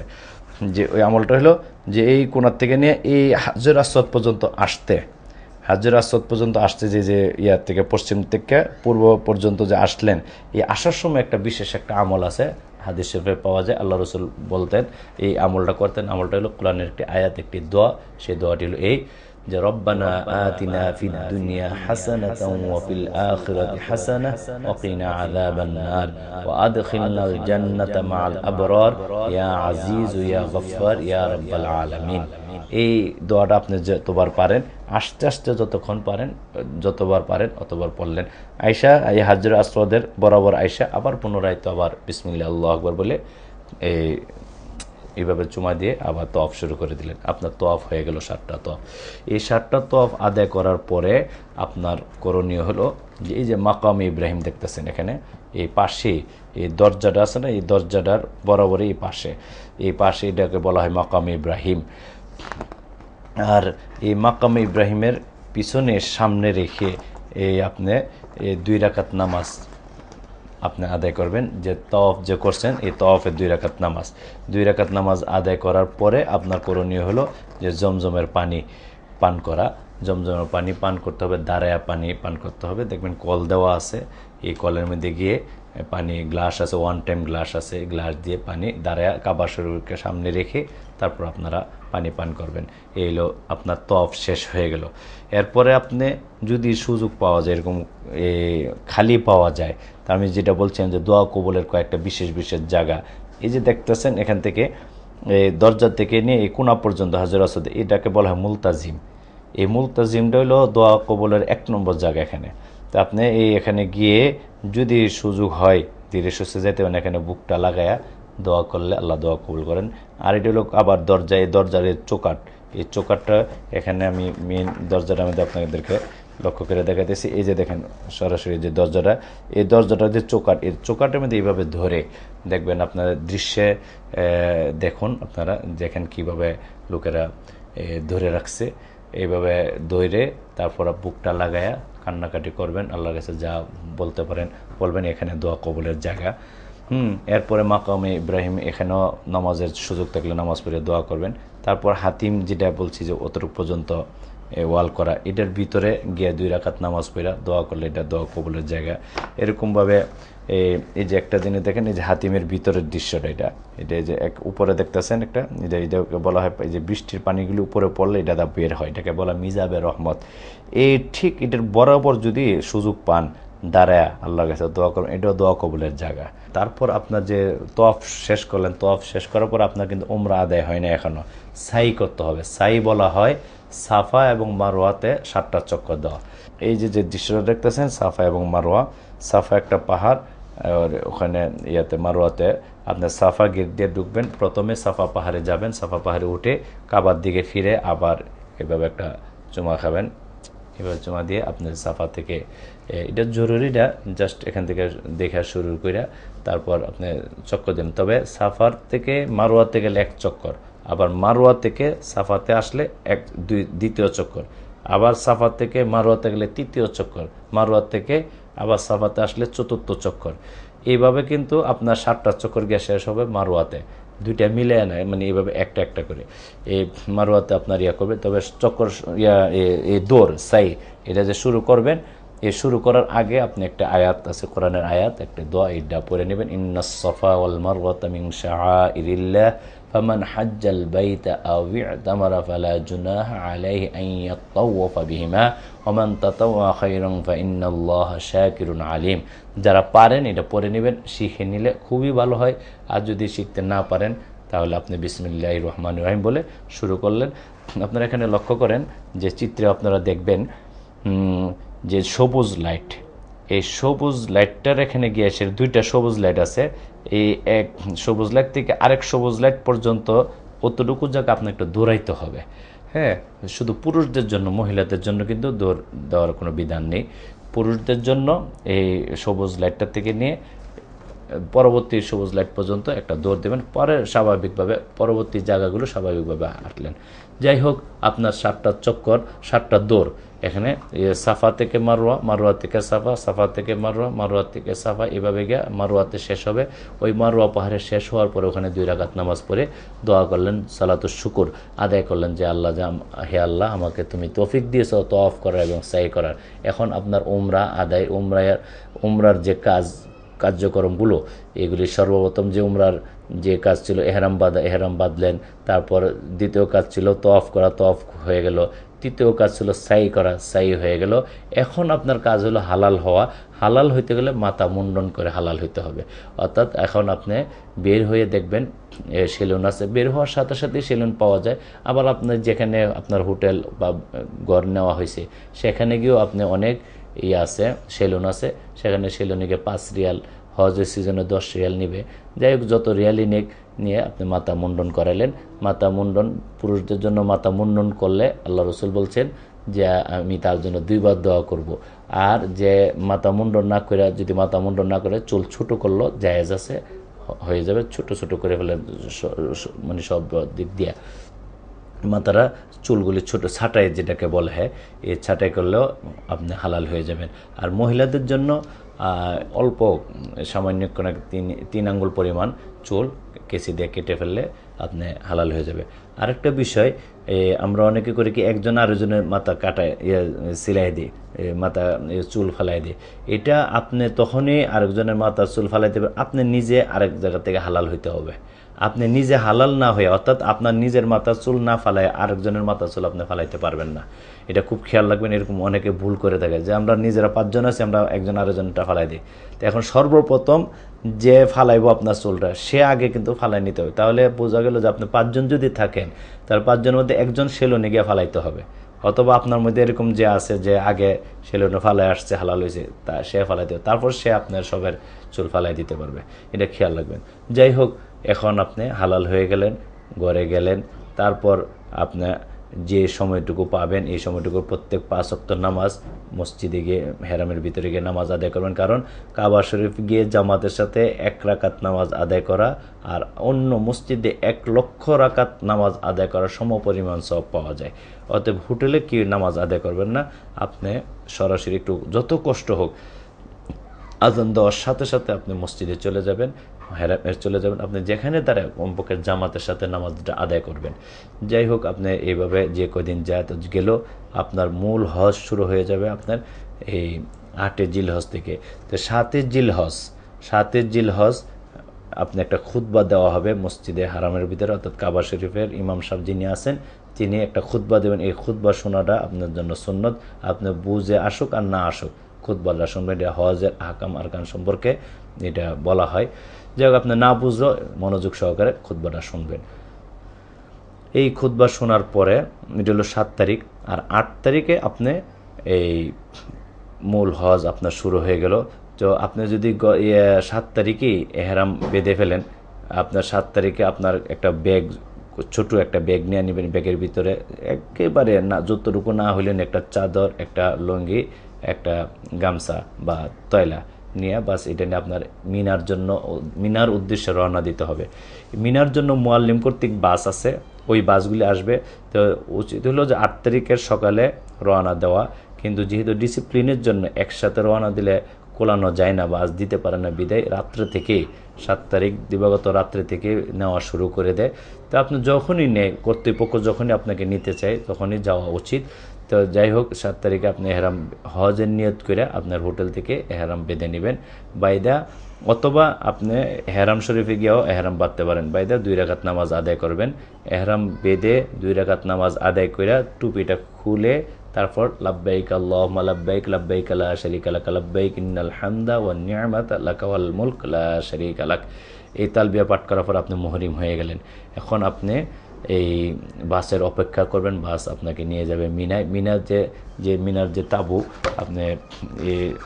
যে ওই আমলটা হলো যে এই কোণার থেকে নিয়ে এই হাজর আসওয়াদ পর্যন্ত আসতে, হাজর আসওয়াদ পর্যন্ত আসতে যে ইয়ার থেকে পশ্চিম থেকে পূর্ব পর্যন্ত যে আসলেন, এই আসার সময় একটা বিশেষ একটা আমল আছে, হাদিস শরীফে পাওয়া যায়। আল্লাহ রসুল বলতেন এই আমলটা করতেন। আমলটা হলো কোরআনের একটি আয়াত, একটি দোয়া। সেই দোয়াটি হলো এই যে রব্বানা আতিনা ফিদ দুনিয়া হাসানাতাও ওয়া ফিল আখিরাতি হাসানাহ ওয়া কিনা আযাবান নার ওয়া আদখিলনাল জান্নাতা মাআল আবরার ইয়া আজিজু ইয়া গফফার ইয়া রাব্বাল আলামিন। এই দোয়াটা আপনি যতবার পারেন, আস্তে আস্তে যতক্ষণ পারেন, যতবার পারেন অতবার পড়লেন। আয়েশা এই হাজর আসওয়াদের বরাবর আয়েশা আবার পুনরায় তো আবার বিসমিল্লাহ আল্লাহু আকবার বলে এইভাবে চুমা দিয়ে আবার তওয়াফ শুরু করে দিলেন। আপনার তওয়াফ হয়ে গেল 7টা তওয়াফ। এই 7টা তওয়াফ আদায় করার পরে আপনার করণীয় হলো যে এই যে মাকামে ইব্রাহিম দেখতেছেন এখানে, এই পাশে এই দরজাটা আছে না, এই দরজাটার বরাবরই এই পাশে এটাকে বলা হয় মাকামে ইব্রাহিম। আর এই মাকামে ইব্রাহিমের পিছনে সামনে রেখে এই আপনি 2 রাকাত নামাজ আপনি আদায় করবেন। যে তওয়াফ যে করছেন এই তওয়াফের 2 রাকাত নামাজ, 2 রাকাত নামাজ আদায় করার পরে আপনার করণীয় হলো যে জমজমের পানি পান করা। জমজমের পানি পান করতে হবে, দাঁড়ায়া পানি পান করতে হবে। দেখবেন কল দেওয়া আছে, এই কলের মধ্যে গিয়ে পানি গ্লাস আছে, 1 টাইম গ্লাস আছে, গ্লাস দিয়ে পানি দাঁড়ায়া কাবা শরীফকে সামনে রেখে তারপর আপনারা পানি পান করবেন। এই হলো আপনার তওয়াফ শেষ হয়ে গেল। এরপরে আপনি যদি সুযোগ পাওয়া যায়, এরকম খালি পাওয়া যায়, তা আমি যেটা বলছিলাম যে দোয়া কবুলের কয়েকটা বিশেষ বিশেষ জায়গা, এই যে দেখতেছেন এখান থেকে এই দরজা থেকে নিয়ে এই কোণা পর্যন্ত হাজর আসওয়াদ, এটাকে বলা হয় মুলতাজিম। এই মুলতাজিমটা হলো দোয়া কবুলের 1 নম্বর জায়গা এখানে। তো আপনি এখানে গিয়ে যদি সুযোগ হয় ধীরে সুস্থে যেতে পারেন, এখানে বুকটা লাগায়া দোয়া করলে আল্লাহ দোয়া কবুল করেন। আর এটা হলো আবার দরজা, এই দরজার চোকাট, এই চোকাটটা এখানে আমি মেন দরজাটার মধ্যে আপনাদেরকে লক্ষ্য করে দেখাতেছি। এই যে দেখেন সরাসরি যে দরজাটা, এই দরজাটা যে চোকাট, এই চোকাটের মধ্যে এইভাবে ধরে দেখবেন, আপনারা দৃশ্যে দেখুন, আপনারা দেখেন কিভাবে লোকেরা ধরে রাখছে। এইভাবে ধরে তারপর বুকটা লাগায়া কান্নাকাটি করবেন, আল্লাহর কাছে যা বলতে পারেন বলবেন। এখানে দোয়া কবুলের জায়গা। এরপরে মাকামে ইব্রাহিম, এখানেও নামাজের সুযোগ থাকলে নামাজ পড়ে দোয়া করবেন। তারপর হাতিম যেটা বলছি যে অতটুকু পর্যন্ত ওয়াল করা, এটার ভিতরে গিয়ে 2 রাকাত নামাজ পড়া দোয়া করলে এটা দোয়া কবুলের জায়গা। এরকমভাবে এই যে একটা জিনিস দেখেন, এই যে হাতিমের ভিতরের দৃশ্যটা, এটা যে এক উপরে দেখতেছেন একটা, এটাকে বলা হয় যে বৃষ্টির পানিগুলি উপরে পড়লে এটা বের হয়, এটাকে বলা মিজাবে রহমত। এই ঠিক এটার বরাবর যদি সুযোগ পান দাঁড়ায় আল্লাহর কাছে দোয়া করবেন, এটাও দোয়া কবুলের জায়গা। তারপর আপনার যে তওয়াফ শেষ করলেন, তওয়াফ শেষ করার পর আপনার কিন্তু উমরা আদায় হয় না এখনো, সাই করতে হবে। সাই বলা হয় সাফা এবং মারওয়াতে 7টা চক্কর দেওয়া। এই যে দৃশ্যটা দেখতেছেন সাফা এবং মারওয়া, সাফা একটা পাহাড়, আর ওখানে মারওয়াতে আপনার সাফা গেট দিয়ে ঢুকবেন। প্রথমে সাফা পাহাড়ে যাবেন, সাফা পাহাড়ে উঠে কাবার দিকে ফিরে আবার এভাবে একটা চুমা খাবেন। এবার চুমা দিয়ে আপনার সাফা থেকে, এটা জরুরিটা জাস্ট এখান থেকে দেখা শুরু করে তারপর আপনি চক্কর দেন। তবে সাফার থেকে মারওয়াতে গেলে 1 চক্কর, আবার মারওয়া থেকে সাফাতে আসলে 2 চক্কর, আবার সাফা থেকে মারওয়াতে গেলে 3 চক্কর, মারওয়া থেকে আবার সাফাতে আসলে 4 চক্কর। এইভাবে কিন্তু আপনার 7টা চক্কর গিয়ে শেষ হবে মারওয়াতে। 2টা মিলে নেয়, মানে এইভাবে একটা একটা করে এই মারওয়াতে আপনার করবে। তবে চক্কর এই দৌড় সাই এটা যে শুরু করবেন, এই শুরু করার আগে আপনি একটা আয়াত আছে, কোরআনের আয়াত, একটা দোয়া, এটা পড়ে নেবেন। ইন্নাস সাফা ওয়াল মারওয়াতা মিন শাআইরিল্লাহ ফামান হাজ্জাল বাইতা আও ইতামারা ফালা জুনাহা আলাইহি আন ইয়াতাওয়াফা বিহিমা ওয়া মান তাতাওয়া খায়রান ফা ইন্নাল্লাহা শাকিরুন আলিম। যারা পারেন এটা পড়ে নেবেন, শিখে নিলে খুবই ভালো হয়। আর যদি শিখতে না পারেন তাহলে আপনি বিসমিল্লাহির রহমানির রহিম বলে শুরু করলেন। আপনারা এখানে লক্ষ্য করেন যে চিত্রে আপনারা দেখবেন যে সবুজ লাইট, এই সবুজ লাইটটার এখানে গিয়ে এসে 2টা সবুজ লাইট আছে, এই এক সবুজ লাইট থেকে আরেক সবুজ লাইট পর্যন্ত অতটুকু জায়গা আপনার একটু দৌড়াইতে হবে। হ্যাঁ, শুধু পুরুষদের জন্য, মহিলাদের জন্য কিন্তু দৌড় দেওয়ার কোনো বিধান নেই। পুরুষদের জন্য এই সবুজ লাইটটা থেকে নিয়ে পরবর্তী সবুজ লাইট পর্যন্ত একটা দৌড় দেবেন, পরে স্বাভাবিকভাবে পরবর্তী জায়গাগুলো স্বাভাবিকভাবে হাঁটলেন। যাই হোক, আপনার 7টা চক্কর, 7টা দৌড়, এখানে সাফা থেকে মারোয়া, মারোয়া থেকে সাফা, সাফা থেকে মারোয়া, মারোয়া থেকে সাফা, এভাবে গিয়ে মারোয়াতে শেষ হবে। ওই মারোয়া পাহাড়ে শেষ হওয়ার পরে ওখানে 2 রাকাত নামাজ পড়ে দোয়া করলেন, সালাতুশ শুকুর আদায় করলেন যে আল্লাহ, হে আল্লাহ, আমাকে তুমি তৌফিক দিয়েছ তওয়াফ করার এবং সাই করার। এখন আপনার উমরা আদায়, উমরার যে কার্যক্রমগুলো, এগুলি সর্বপ্রথম যে উমরার যে কাজ ছিল এহরাম বাঁধলেন, তারপর দ্বিতীয় কাজ ছিল তওয়াফ করা, তওয়াফ হয়ে গেল, তৃতীয় কাজ ছিল সাই করা, সাই হয়ে গেল। এখন আপনার কাজ হলো হালাল হওয়া। হালাল হইতে গেলে মাথা মুন্ডন করে হালাল হইতে হবে। অর্থাৎ এখন আপনি বের হয়ে দেখবেন সেলুন আছে, বের হওয়ার সাথে সাথে সেলুন পাওয়া যায়। আবার আপনার যেখানে আপনার হোটেল বা ঘর নেওয়া হয়েছে সেখানে গিয়েও আপনি অনেক আছে, সেলুন আছে, সেখানে সেলুনে গিয়ে 5 রিয়াল, হজের সিজনে 10 রিয়াল নিবে। যাই হোক, যত রিয়ালই নিয়ে আপনি মাথা মুন্ডন করাইলেন। মাথা মুন্ডন, পুরুষদের জন্য মাথা মুন্ডন করলে আল্লাহ রসুল বলছেন যে আমি তার জন্য 2 বার দোয়া করব। আর যে মাথা মুন্ডন না করে, যদি মাথা মুন্ডন না করে চুল ছোট করলো, জায়েজ আছে, হয়ে যাবে, ছোট ছোট করে ফেলেন, মানে সব দিক দিয়ে মাথারা চুলগুলি ছোট ছাঁটাই যেটাকে বলে, হয় এই ছাঁটাই করলেও আপনি হালাল হয়ে যাবেন। আর মহিলাদের জন্য অল্প সামান্য কোনো 3 আঙ্গুল পরিমাণ চুল কেসি দিয়ে কেটে ফেললে আপনি হালাল হয়ে যাবে। আরেকটা বিষয়, আমরা অনেকে করি কি একজন আরেকজনের মাথা কাটায় সিলাই দিই, মাথা চুল ফালাই দিই। এটা আপনি তখনই আরেকজনের মাথার চুল ফালাই দেবেন, আপনি নিজে আরেক জায়গা থেকে হালাল হইতে হবে। আপনি নিজে হালাল না হয়ে, অর্থাৎ আপনার নিজের মাথার চুল না ফালায় আরেকজনের মাথার চুল আপনি ফালাইতে পারবেন না। এটা খুব খেয়াল রাখবেন। এরকম অনেকে ভুল করে থাকে যে আমরা নিজেরা 5 জন আছি, আমরা একজন আরেকজনটা ফালাই দিই। তো এখন সর্বপ্রথম যে ফালাইবো আপনার চুলটা, সে আগে কিন্তু ফালাই নিতে হবে। তাহলে বোঝা গেল যে আপনি 5 জন যদি থাকেন, তাহলে 5 জনের মধ্যে একজন সেলুনে গিয়ে ফালাইতে হবে। অথবা আপনার মধ্যে এরকম যে আছে যে আগে সেলুনে ফালাই আসছে, হালাল হয়েছে, তা সে ফালাই দেবে, তারপর সে আপনার সবের চুল ফালাই দিতে পারবে। এটা খেয়াল রাখবেন। যাই হোক, এখন আপনি হালাল হয়ে গেলেন, ঘরে গেলেন, তারপর আপনি যে সময়টুকু পাবেন এই সময়টুকু প্রত্যেক 5 ওয়াক্ত নামাজ মসজিদে গিয়ে, হেরামের ভিতরে গিয়ে নামাজ আদায় করবেন। কারণ কাবা শরীফ গিয়ে জামাতের সাথে 1 রাকাত নামাজ আদায় করা আর অন্য মসজিদে 1 লক্ষ রাকাত নামাজ আদায় করার সমপরিমাণ সওয়াব পাওয়া যায়। অতএব হোটেলে কি নামাজ আদায় করবেন না, আপনি সরাসরি একটু যত কষ্ট হোক আজান দেওয়ার সাথে সাথে আপনি মসজিদে চলে যাবেন, হেরামের চলে যাবেন, আপনি যেখানে দাঁড়ায় কমপক্ষে জামাতের সাথে নামাজটা আদায় করবেন। যাই হোক, আপনি এইভাবে যে কদিন যায় গেল, আপনার মূল হজ শুরু হয়ে যাবে আপনার এই 8 জিলহজ থেকে। তো 7 জিলহজ আপনি একটা খুতবা দেওয়া হবে মসজিদে হারামের ভিতরে, অর্থাৎ কাবা শরীফের ইমাম সাহেব যিনি আছেন তিনি একটা খুতবা দেবেন। এই খুতবা শোনাটা আপনার জন্য সুন্নত। আপনি বুঝে আসুক আর না আসুক, খুতবাটা শুনবেন। এটা হজের আহকাম আরকান সম্পর্কে এটা বলা হয়। যাই হোক, আপনি না বুঝলেও মনোযোগ সহকারে খুতবাটা শুনবেন। এই খুতবা শোনার পরে এটা হলো 7 তারিখ, আর 8 তারিখে আপনি এই মূল হজ আপনার শুরু হয়ে গেল। তো আপনি যদি 7 তারিখেই এহরাম বেঁধে ফেলেন, আপনার 7 তারিখে আপনার একটা ব্যাগ, ছোট একটা ব্যাগ নিয়ে নেবেন। ব্যাগের ভিতরে একেবারে না, যতটুকু না হইলেন একটা চাদর, একটা লুঙ্গি, একটা গামছা বা তয়লা নিয়ে, বাস এটা নিয়ে আপনার মিনার উদ্দেশ্যে রওনা দিতে হবে। মিনার জন্য মুআল্লিম কর্তৃক বাস আছে, ওই বাসগুলি আসবে। তো উচিত হলো যে 8 তারিখের সকালে রওনা দেওয়া, কিন্তু যেহেতু ডিসিপ্লিনের জন্য একসাথে রওনা দিলে কোলানো যায় না, বাস দিতে পারে না, বিদায় রাত্রে থেকেই 7 তারিখ দিবাগত রাত্রে থেকে নেওয়া শুরু করে দেয়। তো আপনি যখনই কর্তৃপক্ষ যখনই আপনাকে নিতে চায় তখনই যাওয়া উচিত। তো যাই হোক, 7 তারিখে আপনি এহরাম হজের নিয়ত করে আপনার হোটেল থেকে এহরাম বেঁধে নেবেন বাইদা, অথবা আপনি এহরাম শরীফে গিয়েও এহরাম বাঁধতে পারেন। বাইদা 2 রাকাত নামাজ আদায় করবেন, এহরাম বেঁধে 2 রাকাত নামাজ আদায় করে টুপিটা খুলে তারপর লাব্বাইক আল্লাহুম্মা লাব্বাইক লাব্বাইক লা শারীকা লাক লাব্বাইক ইন্নাল হামদা ওয়ান নি'মাতা লাকা ওয়াল মুলক লা শারীকা লাক, এই তালবিয়া পাঠ করার পর আপনি মুহরিম হয়ে গেলেন। এখন আপনি এই বাসের অপেক্ষা করবেন, বাস আপনাকে নিয়ে যাবে মিনায়। মিনার যে তাঁবু, আপনি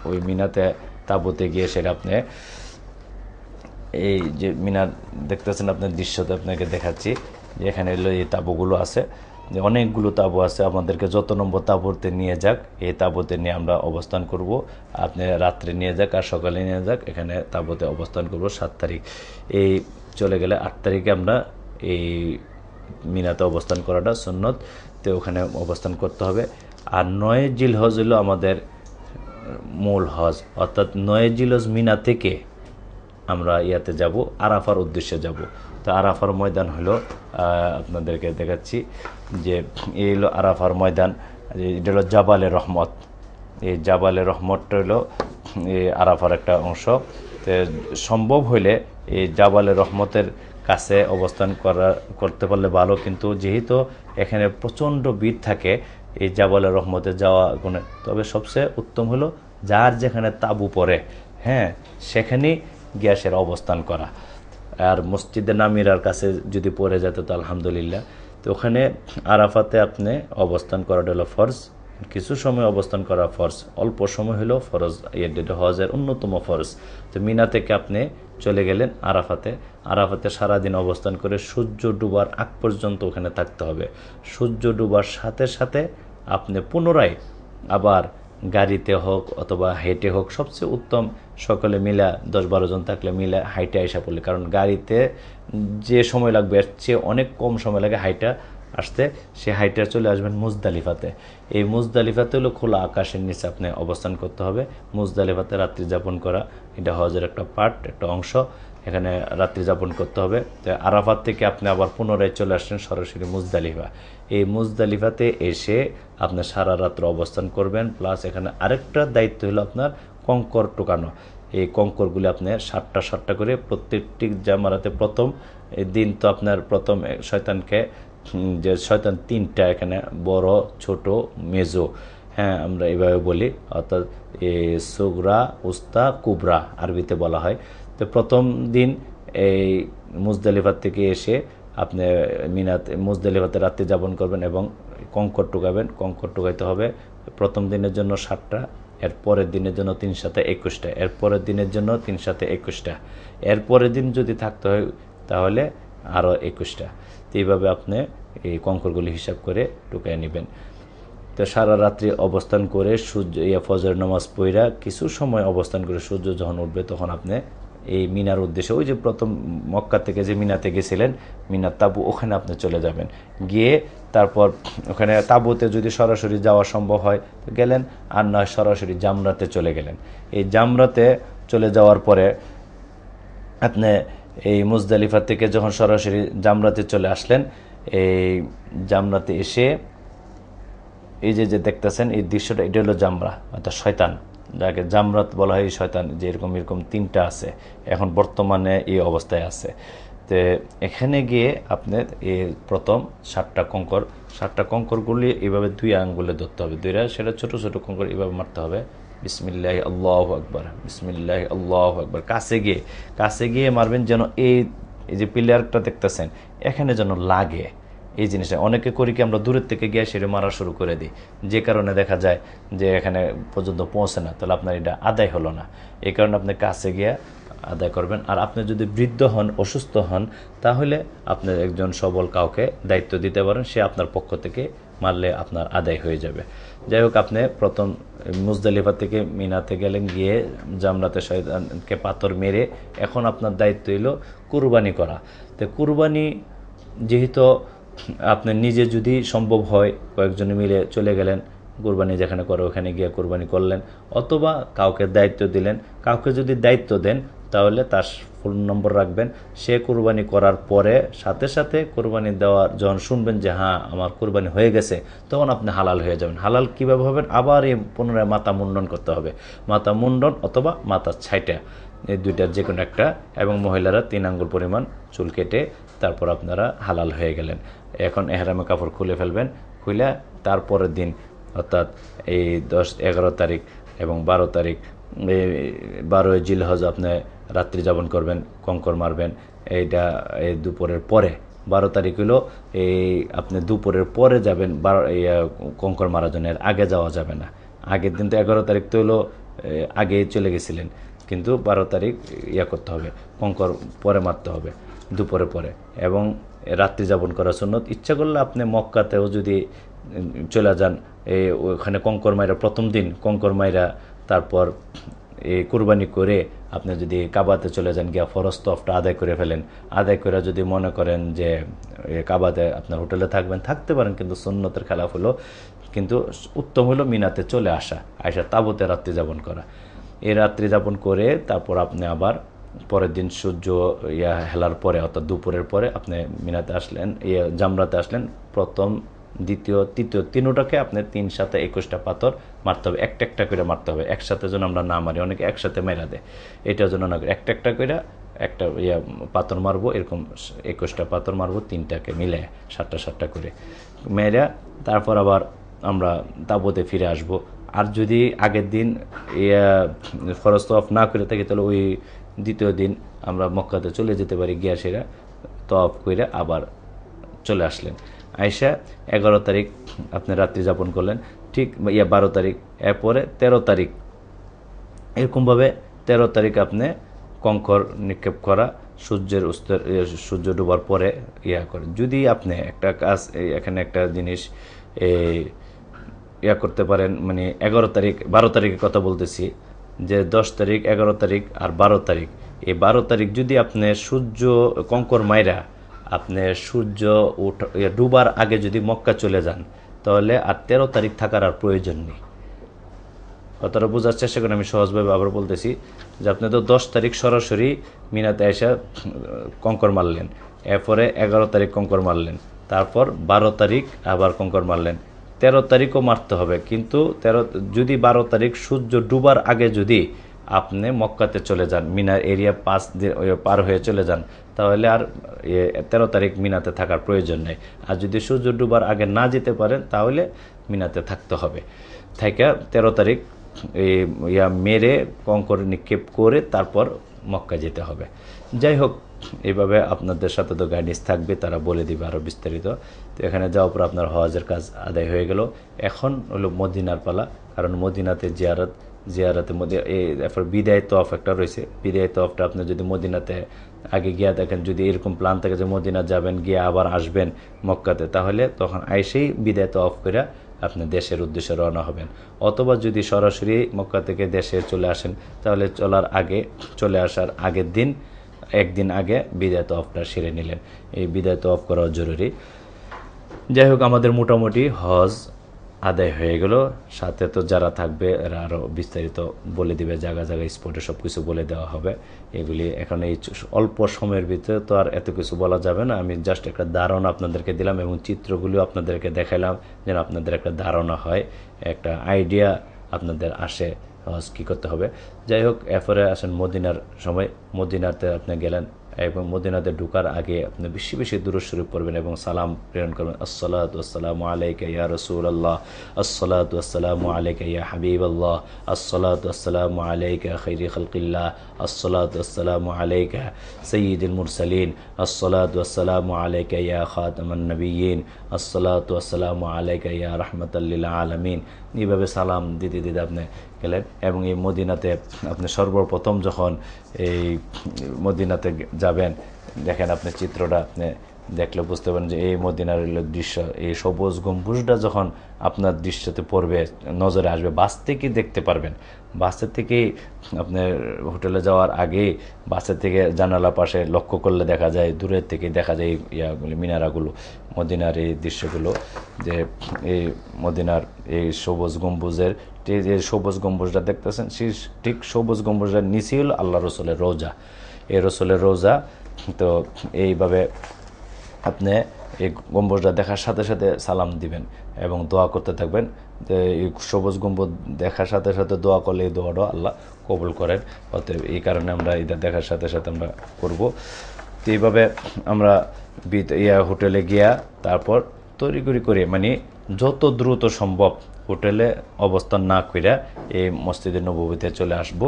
ওই মিনাতে তাঁবুতে গিয়ে সেটা আপনি এই যে মিনার দেখতেছেন আপনার দৃশ্যতে আপনাকে দেখাচ্ছি যে এখানে হলো এই তাঁবুগুলো আছে। যে অনেকগুলো তাঁবু আছে, আমাদেরকে যত নম্বর তাঁবুতে নিয়ে যাক এই তাঁবুতে নিয়ে আমরা অবস্থান করব। আপনি রাত্রে নিয়ে যাক আর সকালে নিয়ে যাক, এখানে তাঁবুতে অবস্থান করব। 7 তারিখ এই চলে গেলে 8 তারিখে আমরা এই মিনাতে অবস্থান করাটা সুন্নত, তো ওখানে অবস্থান করতে হবে। আর 9 জিলহজ হলো আমাদের মূল হজ, অর্থাৎ 9 জিলহজ মিনা থেকে আমরা ইয়াতে যাব, আরাফার উদ্দেশ্যে যাব। তো আরাফার ময়দান হলো আপনাদেরকে দেখাচ্ছি যে এই হলো আরাফার ময়দান, এটা হলো জাবালে রহমত। এই জাবালে রহমতটা হলো এই আরাফার একটা অংশ। তো সম্ভব হইলে এই জাবালে রহমতের কাছে অবস্থান করতে পারলে ভালো, কিন্তু যেহেতু এখানে প্রচণ্ড ভিড় থাকে এই জাবালে রহমতে যাওয়া গুণে, তবে সবচেয়ে উত্তম হলো যার যেখানে তাঁবু পড়ে, হ্যাঁ, সেখানেই গ্যাসের অবস্থান করা। আর মসজিদে নামিরার কাছে যদি পড়ে যেত তো আলহামদুলিল্লাহ। তো ওখানে আরাফাতে আপনি অবস্থান করাটা হলো ফরজ, কিছু সময় অবস্থান করা ফরজ, অল্প সময় হলো ফরজ, এটা হজের অন্যতম ফরজ। তো মিনা থেকে আপনি চলে গেলেন আরাফাতে, আরাফাতে সারাদিন অবস্থান করে সূর্য ডুবার আগ পর্যন্ত ওখানে থাকতে হবে। সূর্য ডুবার সাথে সাথে আপনি পুনরায় আবার গাড়িতে হোক অথবা হেঁটে হোক, সবচেয়ে উত্তম সকলে মিলা 10-12 জন থাকলে মিলা হাইটে আইসা পড়লে, কারণ গাড়িতে যে সময় লাগবে এর চেয়ে অনেক কম সময় লাগে হাইটা আসতে। সে হাইটে চলে আসবেন মুজদালিফাতে। এই মুজদালিফাতে হলো খোলা আকাশের নিচে আপনি অবস্থান করতে হবে। মুজদালিফাতে রাত্রি যাপন করা এটা হজের একটা পার্ট, একটা অংশ, এখানে রাত্রি যাপন করতে হবে। তো আরাফাত থেকে আপনি আবার পুনরায় চলে আসছেন সরাসরি মুজদালিফা। এই মুজদালিফাতে এসে আপনি সারা রাত্র অবস্থান করবেন, প্লাস এখানে আরেকটা দায়িত্ব হলো আপনার কঙ্কর টোকানো। এই কঙ্করগুলি আপনি 7টা করে প্রত্যেকটি জামারাতে প্রথম দিন তো আপনার প্রথম শয়তানকে, যে শয়তান 3টা এখানে, বড়, ছোট, মেজো, হ্যাঁ আমরা এইভাবে বলি, অর্থাৎ সুগরা, উস্তা, কুবরা আরবিতে বলা হয়। তো প্রথম দিন এই মুজদালিফা থেকে এসে আপনি মিনাতে মুজদালিফাতে রাত্রি যাপন করবেন এবং কঙ্কর টুকাবেন। কঙ্কর টুকাইতে হবে প্রথম দিনের জন্য 7টা, এর পরের দিনের জন্য 3 সাথে 21টা, এর পরের দিনের জন্য 3 সাথে 21টা, এর পরের দিন যদি থাকতে হয় তাহলে আরও 21টা। তো এইভাবে আপনি এই কঙ্করগুলি হিসাব করে টুকায় নেবেন। তো সারা রাত্রি অবস্থান করে সূর্য ফজর নামাজ পড়া কিছু সময় অবস্থান করে সূর্য যখন উঠবে তখন আপনি এই মিনার উদ্দেশ্যে, ওই যে প্রথম মক্কা থেকে যে মিনাতে গেছিলেন মিনার তাঁবু, ওখানে আপনি চলে যাবেন। গিয়ে তারপর ওখানে তাঁবুতে যদি সরাসরি যাওয়া সম্ভব হয় তো গেলেন, আর নয় সরাসরি জামরাতে চলে গেলেন। এই জামরাতে চলে যাওয়ার পরে আপনি এই মুজদালিফা থেকে যখন সরাসরি জামরাতে চলে আসলেন, এই জামরাতে এসে এই যে দেখতেছেন এই দৃশ্যটা, এটা হলো জামরা, অর্থাৎ শয়তান, যাকে জামরাত বলা হয়। শয়তান যে এরকম 3টা আছে, এখন বর্তমানে এই অবস্থায় আছে। তো এখানে গিয়ে আপনার এই প্রথম 7টা কঙ্করগুলি এইভাবে 2 আঙ্গুলে ধরতে হবে, 2টা, সেটা ছোট ছোট কঙ্কর এইভাবে মারতে হবে। বিসমিল্লাহি আল্লাহু আকবার, বিসমিল্লাহি আল্লাহু আকবার। কাছে গিয়ে মারবেন যেন এই যে প্লেয়ারটা দেখতেছেন এখানে যেন লাগে। এই জিনিসটা অনেকে করি কি আমরা দূরের থেকে গিয়ে সেটা মারা শুরু করে দিই, যে কারণে দেখা যায় যে এখানে পর্যন্ত পৌঁছে না, তাহলে আপনার এটা আদায় হলো না। এই কারণে আপনি কাছে গিয়ে আদায় করবেন। আর আপনি যদি বৃদ্ধ হন, অসুস্থ হন, তাহলে আপনি একজন সবল কাউকে দায়িত্ব দিতে পারেন, সে আপনার পক্ষ থেকে মারলে আপনার আদায় হয়ে যাবে। যাই হোক, আপনি প্রথম মুজদালিফা থেকে মিনাতে গেলেন, গিয়ে জামরাতে শয়তানকে পাথর মেরে এখন আপনার দায়িত্ব হলো কুরবানি করা। তো কুরবানি যেহেতু আপনি নিজে যদি সম্ভব হয় কয়েকজনে মিলে চলে গেলেন, কুরবানি যেখানে করে ওখানে গিয়ে কুরবানি করলেন, অথবা কাউকে দায়িত্ব দিলেন। কাউকে যদি দায়িত্ব দেন তাহলে তার ফোন নম্বর রাখবেন, সে কুরবানি করার পরে সাথে সাথে কুরবানি দেওয়ার যখন শুনবেন যে হ্যাঁ আমার কুরবানি হয়ে গেছে, তখন আপনি হালাল হয়ে যাবেন। হালাল কীভাবে হবেন? আবার এই পুনরায় মাথা মুন্ডন করতে হবে, মাথা মুন্ডন অথবা মাথা ছাইটা, এই 2টার যে কোনো একটা, এবং মহিলারা 3 আঙ্গুল পরিমাণ চুল কেটে তারপর আপনারা হালাল হয়ে গেলেন। এখন এহরামে কাপড় খুলে ফেলবেন, খুলে তারপরের দিন অর্থাৎ এই 10-11 তারিখ এবং 12 তারিখ, 12 জিলহজ আপনি রাত্রি যাপন করবেন, কঙ্কর মারবেন। এইটা এই দুপুরের পরে 12 তারিখ হলো এই আপনি দুপুরের পরে যাবেন কঙ্কর মারার জন্য, এর আগে যাওয়া যাবে না। আগের দিন তো 11 তারিখ তো হলো আগে চলে গেছিলেন, কিন্তু 12 তারিখ করতে হবে, কঙ্কর পরে মারতে হবে। দুপুরে পরে, এবং রাত্রি যাপন করা সুন্নত। ইচ্ছা করলে আপনি মক্কাতেও যদি চলে যান, ওখানে কঙ্কর মাইরা প্রথম দিন কঙ্কর মাইরা তারপর এই কুরবানি করে আপনি যদি কাবাতে চলে যান, গিয়া ফরজ তওয়াফটা আদায় করে ফেলেন। আদায় করে যদি মনে করেন যে কাবাতে আপনার হোটেলে থাকবেন, থাকতে পারেন, কিন্তু সুন্নতের খেলাফ হলো, কিন্তু উত্তম হলো মিনাতে চলে আসা, তাঁবুতে রাত্রি যাপন করা। এই রাত্রি যাপন করে তারপর আপনি আবার পরের দিন সূর্য হেলার পরে অর্থাৎ দুপুরের পরে আপনি মিনাতে আসলেন, জামরাতে আসলেন। প্রথম, দ্বিতীয়, তৃতীয় তিনটাকে আপনি 3 সাথে 21টা পাথর মারতে হবে, একটা একটা করে মারতে হবে, একসাথে যেন আমরা না মারি, অনেকে একসাথে মেরা দেয়, এটার জন্য না, একটা একটা করে একটা পাথর মারবো, এরকম 21টা পাথর মারবো, 3টাকে মিলে 7টা করে মেরা, তারপর আবার আমরা তাঁবুতে ফিরে আসব। আর যদি আগের দিন ফরজ তওয়াফ না করে থাকি, তাহলে ওই দ্বিতীয় দিন আমরা মক্কাতে চলে যেতে পারি, গিয়া সেরা তওয়াফ করে আবার চলে আসলেন। আইসা 11 তারিখ আপনি রাত্রি যাপন করলেন, ঠিক 12 তারিখ, এরপরে 13 তারিখ, এরকমভাবে 13 তারিখ আপনি কঙ্কর নিক্ষেপ করা, সূর্য ডোবার পরে করেন। যদি আপনি একটা কাজ, এখানে একটা জিনিস করতে পারেন, মানে 11 তারিখ 12 তারিখের কথা বলতেছি, যে 10 তারিখ 11 তারিখ আর 12 তারিখ, এই 12 তারিখ যদি আপনি সূর্য কঙ্কর মাইরা আপনি সূর্য ডুবার আগে যদি মক্কা চলে যান, তাহলে আর 13 তারিখ থাকার আর প্রয়োজন নেই। কথাটা বোঝার চেষ্টা করেন, আমি সহজভাবে আবার বলতেছি, যে আপনি তো 10 তারিখ সরাসরি মিনাতে এসে কঙ্কর মারলেন, এরপরে 11 তারিখ কঙ্কর মারলেন, তারপর 12 তারিখ আবার কঙ্কর মারলেন, 13 তারিখও মারতে হবে, কিন্তু যদি 12 তারিখ সূর্য ডুবার আগে যদি আপনি মক্কাতে চলে যান, মিনার এরিয়া পার হয়ে চলে যান, তাহলে আর 13 তারিখ মিনাতে থাকার প্রয়োজন নেই। আর যদি সূর্য ডুবার আগে না যেতে পারেন, তাহলে মিনাতে থাকতে হবে। থেকে 13 তারিখ মেরে কঙ্কর নিক্ষেপ করে তারপর মক্কা যেতে হবে। যাই হোক, এইভাবে আপনাদের সাথে তো গাইডেন্স থাকবে, তারা বলে দিবে আরও বিস্তারিত। তো এখানে যাওয়ার পর আপনার হজের কাজ আদায় হয়ে গেল। এখন হলো মদিনার পালা, কারণ মদিনাতে জিয়ারাতে এরপর বিদায় তওয়াফ একটা রয়েছে। বিদায় তওয়াফটা আপনি যদি মদিনাতে আগে গিয়া দেখেন, যদি এরকম প্ল্যান থাকে যে মদিনা যাবেন, গিয়ে আবার আসবেন মক্কাতে, তাহলে তখন আইসেই বিদায় তওয়াফ করে আপনি দেশের উদ্দেশ্যে রওনা হবেন। অথবা যদি সরাসরি মক্কা থেকে দেশে চলে আসেন, তাহলে চলে আসার আগের দিন, একদিন আগে বিদায় তওয়াফটা সেরে নিলেন। এই বিদায় তওয়াফ করাও জরুরি। যাই হোক, আমাদের মোটামুটি হজ আদায় হয়ে গেল। সাথে তো যারা থাকবে এরা আরও বিস্তারিত বলে দিবে, জায়গা স্পটে সব কিছু বলে দেওয়া হবে। এগুলি এখন এই অল্প সময়ের ভিতরে তো আর এত কিছু বলা যাবে না। আমি জাস্ট একটা ধারণা আপনাদেরকে দিলাম, এবং চিত্রগুলিও আপনাদেরকে দেখালাম, যেন আপনাদের একটা ধারণা হয়, একটা আইডিয়া আপনাদের আসে হজ কী করতে হবে। যাই হোক, এরপরে আসেন মদিনার সময়। মদিনাতে আপনি গেলেন, এবং মদিনাতে ঢুকার আগে আপনি বেশি বেশি দুরূদ শরীফ পড়বেন এবং সালাম প্রেরণ করবেন। আসসালাতু ওয়াসসালামু আলাইকা ইয়া রাসূলুল্লাহ, আসসালাতু ওয়াসসালামু আলাইকা ইয়া হাবিবাল্লাহ, আসসালাতু ওয়াসসালামু আলাইকা খাইরি খালকিল্লাহ, আসসালাতু ওয়াসসালামু আলাইকা সাইয়্যিদুল মুরসালিন, আসসালাতু ওয়াসসালামু আলাইকা ইয়া খাতামান নবিয়্যিন, আসসালাতু ওয়াসসালামু আলাইকা ইয়া রাহমাতাল লিল আলামিন। এইভাবে সালাম দিতে দিতে আপনি গেলেন। এবং এই মদিনাতে আপনি সর্বপ্রথম যখন এই মদিনাতে যাবেন, দেখেন আপনি চিত্রটা আপনি দেখলে বুঝতে পারেন যে এই মদিনার দৃশ্য, এই সবুজ গম্বুজটা যখন আপনার দৃশ্যতে পড়বে, নজরে আসবে, বাস থেকে দেখতে পারবেন। বাসের থেকেই আপনার হোটেলে যাওয়ার আগে বাসের থেকে জানালা পাশে লক্ষ্য করলে দেখা যায়, দূরের থেকে দেখা যায় মিনারাগুলো, মদিনার এই দৃশ্যগুলো, যে এই মদিনার এই সবুজ গম্বুজের যে সবুজ গম্বুজটা দেখতেছেন, সেই ঠিক সবুজ গম্বুজের নিচেই হলো আল্লাহ রসুলের রওজা। এই রসুলের রওজা। তো এইভাবে আপনি এই গম্বুজটা দেখার সাথে সাথে সালাম দিবেন এবং দোয়া করতে থাকবেন। এই সবুজ গম্বুজ দেখার সাথে সাথে দোয়া করলে এই দোয়াটা আল্লাহ কবুল করেন। অতএব এই কারণে আমরা এটা দেখার সাথে সাথে আমরা করব। তো এইভাবে আমরা হোটেলে গিয়া তারপর তড়িঘড়ি করে, মানে যত দ্রুত সম্ভব হোটেলে অবস্থান না কইরা এই মসজিদে নববীতে চলে আসব।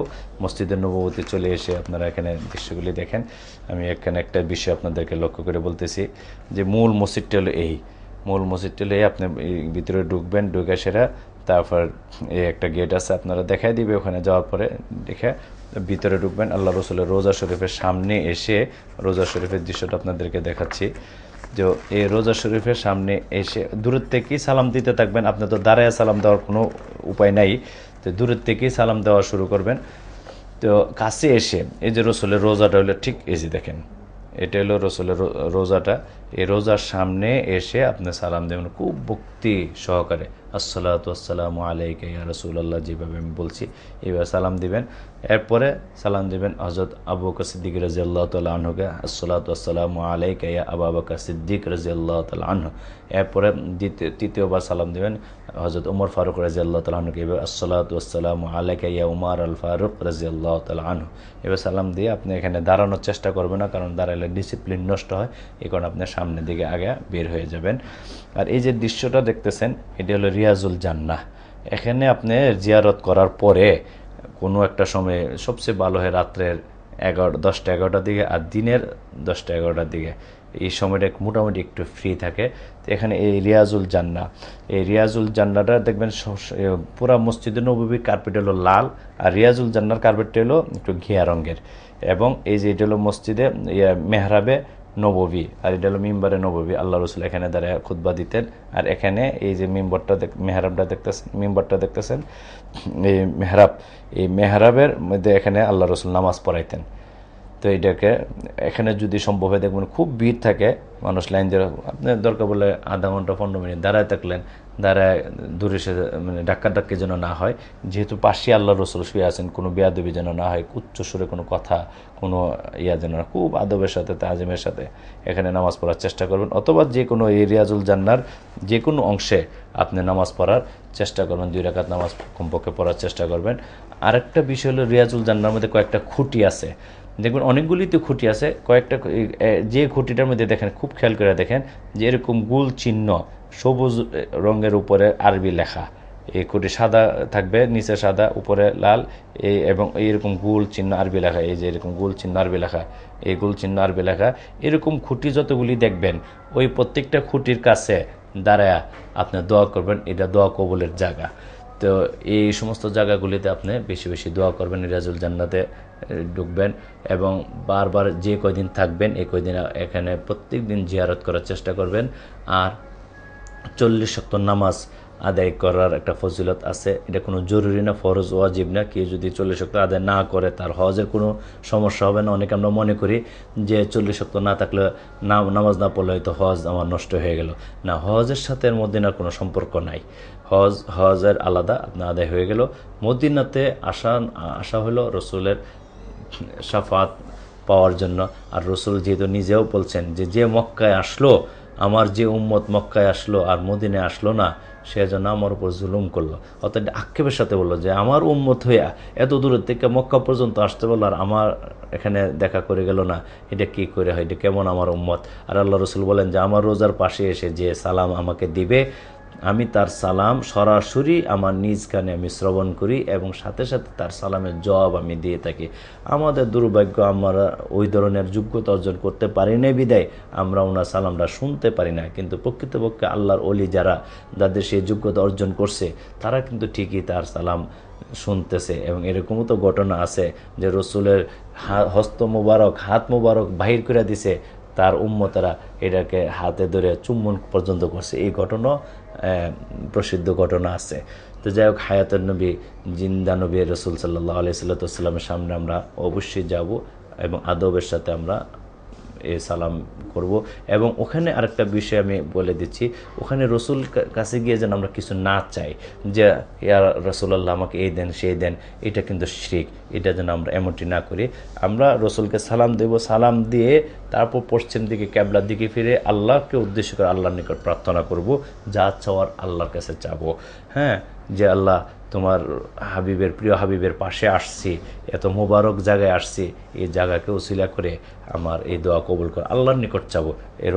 মসজিদে নববীতে চলে এসে আপনারা এখানে দৃশ্যগুলি দেখেন। আমি এখানে একটা বিষয় আপনাদেরকে লক্ষ্য করে বলতেছি, যে মূল মসজিদটা হলো এই, মূল মসজিদটা হলো এই। আপনি ভিতরে ঢুকবেন, ঢুকে সেরা তারপর এই একটা গেট আছে, আপনারা দেখাই দিবে। ওখানে যাওয়ার পরে দেখে ভিতরে ঢুকবেন। আল্লাহ রসুলের রোজা শরীফের সামনে এসে রোজা শরীফের দৃশ্যটা আপনাদেরকে দেখাচ্ছি। যে এই রোজা শরীফের সামনে এসে দূরের থেকেই সালাম দিতে থাকবেন। আপনি তো দাঁড়ায় সালাম দেওয়ার কোনো উপায় নাই, তো দূরের থেকেই সালাম দেওয়া শুরু করবেন। তো কাছে এসে এই যে রসুলের রোজাটা হলো ঠিক এই যে দেখেন, এটা হলো রসুলের রোজাটা। এই রোজার সামনে এসে আপনি সালাম দেবেন খুব ভক্তি সহকারে, আসসালাতু আসসালামু আলাইকা ইয়া রাসূলুল্লাহ, যেভাবে আমি বলছি এইভাবে সালাম দিবেন। এরপরে সালাম দিবেন হযরত আবু বকর সিদ্দিক রাদিয়াল্লাহু তাআলা আনহুকে, আসসালাতু আসসালামু আলাইকা ইয়া আবু বকর সিদ্দিক রাদিয়াল্লাহু তাআলা আনহু। এরপরে তৃতীয়বার সালাম দিবেন হযরত ওমর ফারুক রাদিয়াল্লাহু তাআলা আনহুকে, এবার আসসালাতু আসসালামু আলাইকা ইয়া উমর আল ফারুক রাদিয়াল্লাহু তাআলা আনহু। এবার সালাম দিয়ে আপনি এখানে দাঁড়ানোর চেষ্টা করবেন না, কারণ দাঁড়ালে ডিসিপ্লিন নষ্ট হয়, এই কারণে আপনি সামনের দিকে আগে বের হয়ে যাবেন। আর এই যে দৃশ্যটা দেখতেছেন, এটি হলো রিয়াজুল জান্নাহ। এখানে আপনি জিয়ারত করার পরে কোনো একটা সময় সবচেয়ে ভালো হয় রাত্রের 10টা-11টার দিকে, আর দিনের 10টা-11টার দিকে। এই সময়টা মোটামুটি একটু ফ্রি থাকে। তো এখানে এই রিয়াজুল জান্নাহ, এই রিয়াজুল জান্নাহটা দেখবেন পুরা মসজিদে নববীর কার্পেট হলো লাল, আর রিয়াজুল জান্নাহর কার্পেটটা হলো একটু ঘিয়া রঙের। এবং এই যে এটা হলো মসজিদে মেহরাবে নববী, আর এটা হলো মিম্বারে নববী। আল্লাহ রসুল এখানে দাঁড়ায় খুতবা দিতেন। আর এখানে এই যে মেহরাবটা দেখতেছেন, মিম্বারটা দেখতেছেন, এই মেহরাব, এই মেহরাবের মধ্যে এখানে আল্লাহ রসুল নামাজ পড়াইতেন। তো এটাকে এখানে যদি সম্ভব হয় দেখবেন খুব ভিড় থাকে, মানুষ লাইন দিয়ে, আপনি দরকার বলে আধা ঘন্টা 15 মিনিট দাঁড়ায় থাকলেন, দাঁড়ায় দূরে সে মানে ডাক্কি যেন না হয়, যেহেতু পাশে আল্লাহ রসুল শুয়ে আছেন, কোনো বেয়াদবি যেন না হয়, উচ্চ সুরে কোনো কথা, কোনো যেন না, খুব আদবের সাথে তাজিমের সাথে এখানে নামাজ পড়ার চেষ্টা করবেন। অথবা যে কোনো এই রিয়াজুল জান্নাহর যে কোনো অংশে আপনি নামাজ পড়ার চেষ্টা করবেন, 2 রাকাত নামাজ কমপক্ষে পড়ার চেষ্টা করবেন। আরেকটা বিষয় হলো রিয়াজুল জান্নাহর মধ্যে কয়েকটা খুঁটি আছে, দেখবেন অনেকগুলিতে খুঁটি আছে, কয়েকটা যে খুঁটিটার মধ্যে দেখেন, খুব খেয়াল করে দেখেন যে এরকম গোল চিহ্ন সবুজ রঙের উপরে আরবি লেখা, এই খুঁটি সাদা থাকবে, নিচে সাদা, উপরে লাল, এবং এইরকম গোল চিহ্ন আরবি লেখা, এই যে এরকম গোল চিহ্ন আরবি লেখা, এই গোল চিহ্ন আরবি লেখা, এরকম খুঁটি যতগুলি দেখবেন ওই প্রত্যেকটা খুঁটির কাছে দাঁড়ায় আপনি দোয়া করবেন, এটা দোয়া কবুলের জায়গা। তো এই সমস্ত জায়গাগুলিতে আপনি বেশি বেশি দোয়া করবেন, রিয়াজুল জান্নাতে ঢুকবেন, এবং বারবার যে কয়দিন থাকবেন এই কয়দিন এখানে প্রত্যেক দিন জিয়ারত করার চেষ্টা করবেন। আর 40 ওয়াক্ত নামাজ আদায় করার একটা ফজিলত আছে, এটা কোনো জরুরি না, ফরজ ওয়াজিব না। কেউ যদি 40 ওয়াক্ত আদায় না করে তার হজের কোনো সমস্যা হবে না। অনেকে আমরা মনে করি যে 40 ওয়াক্ত না থাকলে, নামাজ না পড়লে হয়তো হজ আমার নষ্ট হয়ে গেল। না, হজের সাথে এর মদিনার কোনো সম্পর্ক নাই। হজের আলাদা, আপনার আদায় হয়ে গেল। মদিনাতে আসা হলো রসুলের শাফাত পাওয়ার জন্য। আর রসুল যেহেতু নিজেও বলছেন যে মক্কায় আসলো, আমার যে উম্মত মক্কায় আসলো আর মদিনায় আসলো না, সে যেন আমার উপর জুলুম করলো। অর্থাৎ আক্ষেপের সাথে বললো যে আমার উম্মত হইয়া এত দূরের থেকে মক্কা পর্যন্ত আসতে বললো, আর আমার এখানে দেখা করে গেল না, এটা কি করে হয়, এটা কেমন আমার উম্মত। আর আল্লাহ রসুল বলেন যে আমার রোজার পাশে এসে যে সালাম আমাকে দিবে, আমি তার সালাম সরাসরি আমার নিজ কানে আমি শ্রবণ করি, এবং সাথে সাথে তার সালামের জবাব আমি দিয়ে থাকি। আমাদের দুর্ভাগ্য, আমরা ওই ধরনের যোগ্যতা অর্জন করতে পারি না বিদায় আমরা ওনার সালামটা শুনতে পারি না। কিন্তু প্রকৃতপক্ষে আল্লাহর ওলি যাদের সেই যোগ্যতা অর্জন করছে, তারা কিন্তু ঠিকই তার সালাম শুনতেছে। এবং এরকমও তো ঘটনা আছে যে রসুলের হস্ত মোবারক, হাত মোবারক বাহির করে দিছে, তার উম্মতেরা এটাকে হাতে ধরে চুম্বন পর্যন্ত করছে। এই ঘটনা প্রসিদ্ধ ঘটনা আছে। তো যাই হোক, হায়াতুন নবী, জিন্দা নবী রসুল সাল্লাল্লাহু আলাইহি সাল্লামের সামনে আমরা অবশ্যই যাব, এবং আদবের সাথে আমরা এই সালাম করব। এবং ওখানে আরেকটা বিষয় আমি বলে দিচ্ছি, ওখানে রসুল কাছে গিয়ে যেন আমরা কিছু না চাই যে ইয়া রাসূলুল্লাহ আমাকে এই দেন সেই দেন, এটা কিন্তু শিরক। এটা যেন আমরা এমনটি না করি। আমরা রসুলকে সালাম দেব, সালাম দিয়ে তারপর পশ্চিম দিকে ক্যাবলার দিকে ফিরে আল্লাহকে উদ্দেশ্য করে আল্লাহর নিকট প্রার্থনা করব, যা চাওয়ার আল্লাহর কাছে চাবো। হ্যাঁ, যে আল্লাহ তোমার হাবিবের, প্রিয় হাবিবের পাশে আসছি, এত মোবারক জায়গায় আসছি, এই জায়গাকে উসিলা করে আমার এই দোয়া কবুল কর, আল্লাহর নিকট চাবো। এই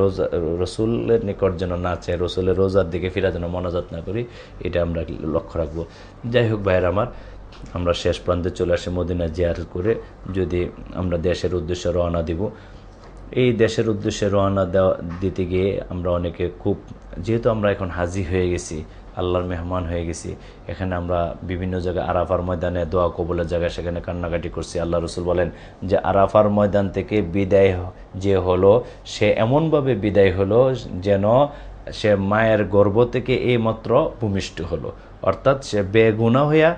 রসুলের নিকট যেন না চাই, রসুলের রোজার দিকে ফিরা যেন মনোজাত না করি, এটা আমরা লক্ষ্য রাখবো। যাই হোক ভাইয়ের আমার, আমরা শেষ প্রান্তে চলে আসি মদিনা জিয়ারত করে। যদি আমরা দেশের উদ্দেশ্যে রওনা দিব, এই দেশের উদ্দেশ্যে রওনা দিতে গিয়ে আমরা অনেকে খুব, যেহেতু আমরা এখন হাজি হয়ে গেছি, আল্লাহর মেহমান হয়ে গেছি। এখানে আমরা বিভিন্ন জায়গায় আরাফার ময়দানে দোয়া কবুলের জায়গায় সেখানে কান্নাকাটি করছি। আল্লাহ রসুল বলেন যে আরাফার ময়দান থেকে বিদায় যে হলো সে এমনভাবে বিদায় হলো যেন সে মায়ের গর্ভ থেকে এইমাত্র ভূমিষ্ঠ হলো, অর্থাৎ সে বেগুনাহ হইয়া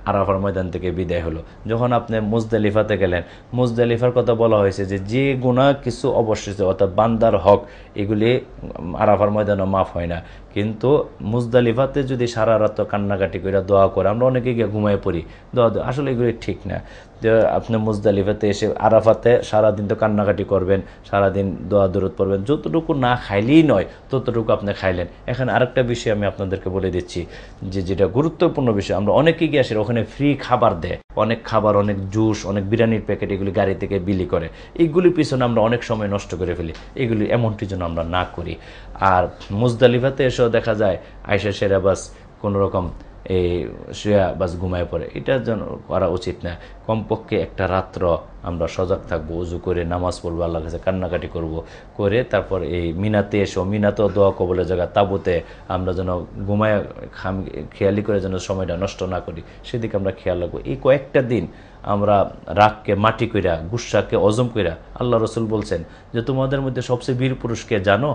আরাফার ময়দান থেকে বিদায় হলো। যখন আপনি মুজদালিফাতে গেলেন, মুজদালিফার কথা বলা হয়েছে যে গুনাহ কিছু অবশিষ্ট অর্থাৎ বান্দার হক এগুলি আরাফার ময়দানে মাফ হয় না, কিন্তু মুজদালিফাতে যদি সারা রাত কান্নাকাটি করে দোয়া করে, আমরা অনেকে গিয়ে ঘুমায় পড়ি দোয়া, আসলে এগুলি ঠিক না। যে আপনি মুজদালিফাতে এসে আরাফাতে সারাদিন তো কান্নাকাটি করবেন, সারাদিন দোয়া দরুদ পড়বেন, যতটুকু না খাইলেই নয় ততটুকু আপনি খাইলেন। এখানে আরেকটা বিষয় আমি আপনাদেরকে বলে দিচ্ছি যে যেটা গুরুত্বপূর্ণ বিষয়, আমরা অনেকে গিয়ে আসি ওখানে ফ্রি খাবার দেয়, অনেক খাবার, অনেক জুস, অনেক বিরিয়ানির প্যাকেট এগুলি গাড়ি থেকে বিলি করে, এইগুলির পিছনে আমরা অনেক সময় নষ্ট করে ফেলি। এগুলি এমনটি যেন আমরা না করি। আর মুজদালিফাতে এসেও দেখা যায় আয়সা সেরা বাস কোনোরকম এই শুয়া বাস ঘুমায় পড়ে, এটা যেন করা উচিত না। কমপক্ষে একটা রাত্র আমরা সজাগ থাকবো, উজু করে নামাজ পড়বো, আল্লাহর কাছে কান্নাকাটি করব, করে তারপর এই মিনাতে এসো, মিনাতেও দোয়া কবুলের জায়গা, তাবুতে আমরা যেন ঘুমায় খেয়ালি করে যেন সময়টা নষ্ট না করি, সেদিকে আমরা খেয়াল রাখবো। এই কয়েকটা দিন আমরা রাগকে মাটি কইরা, গুসাকে অজম কইরা, আল্লাহ রসুল বলছেন যে তোমাদের মধ্যে সবচেয়ে বীর পুরুষকে জানো?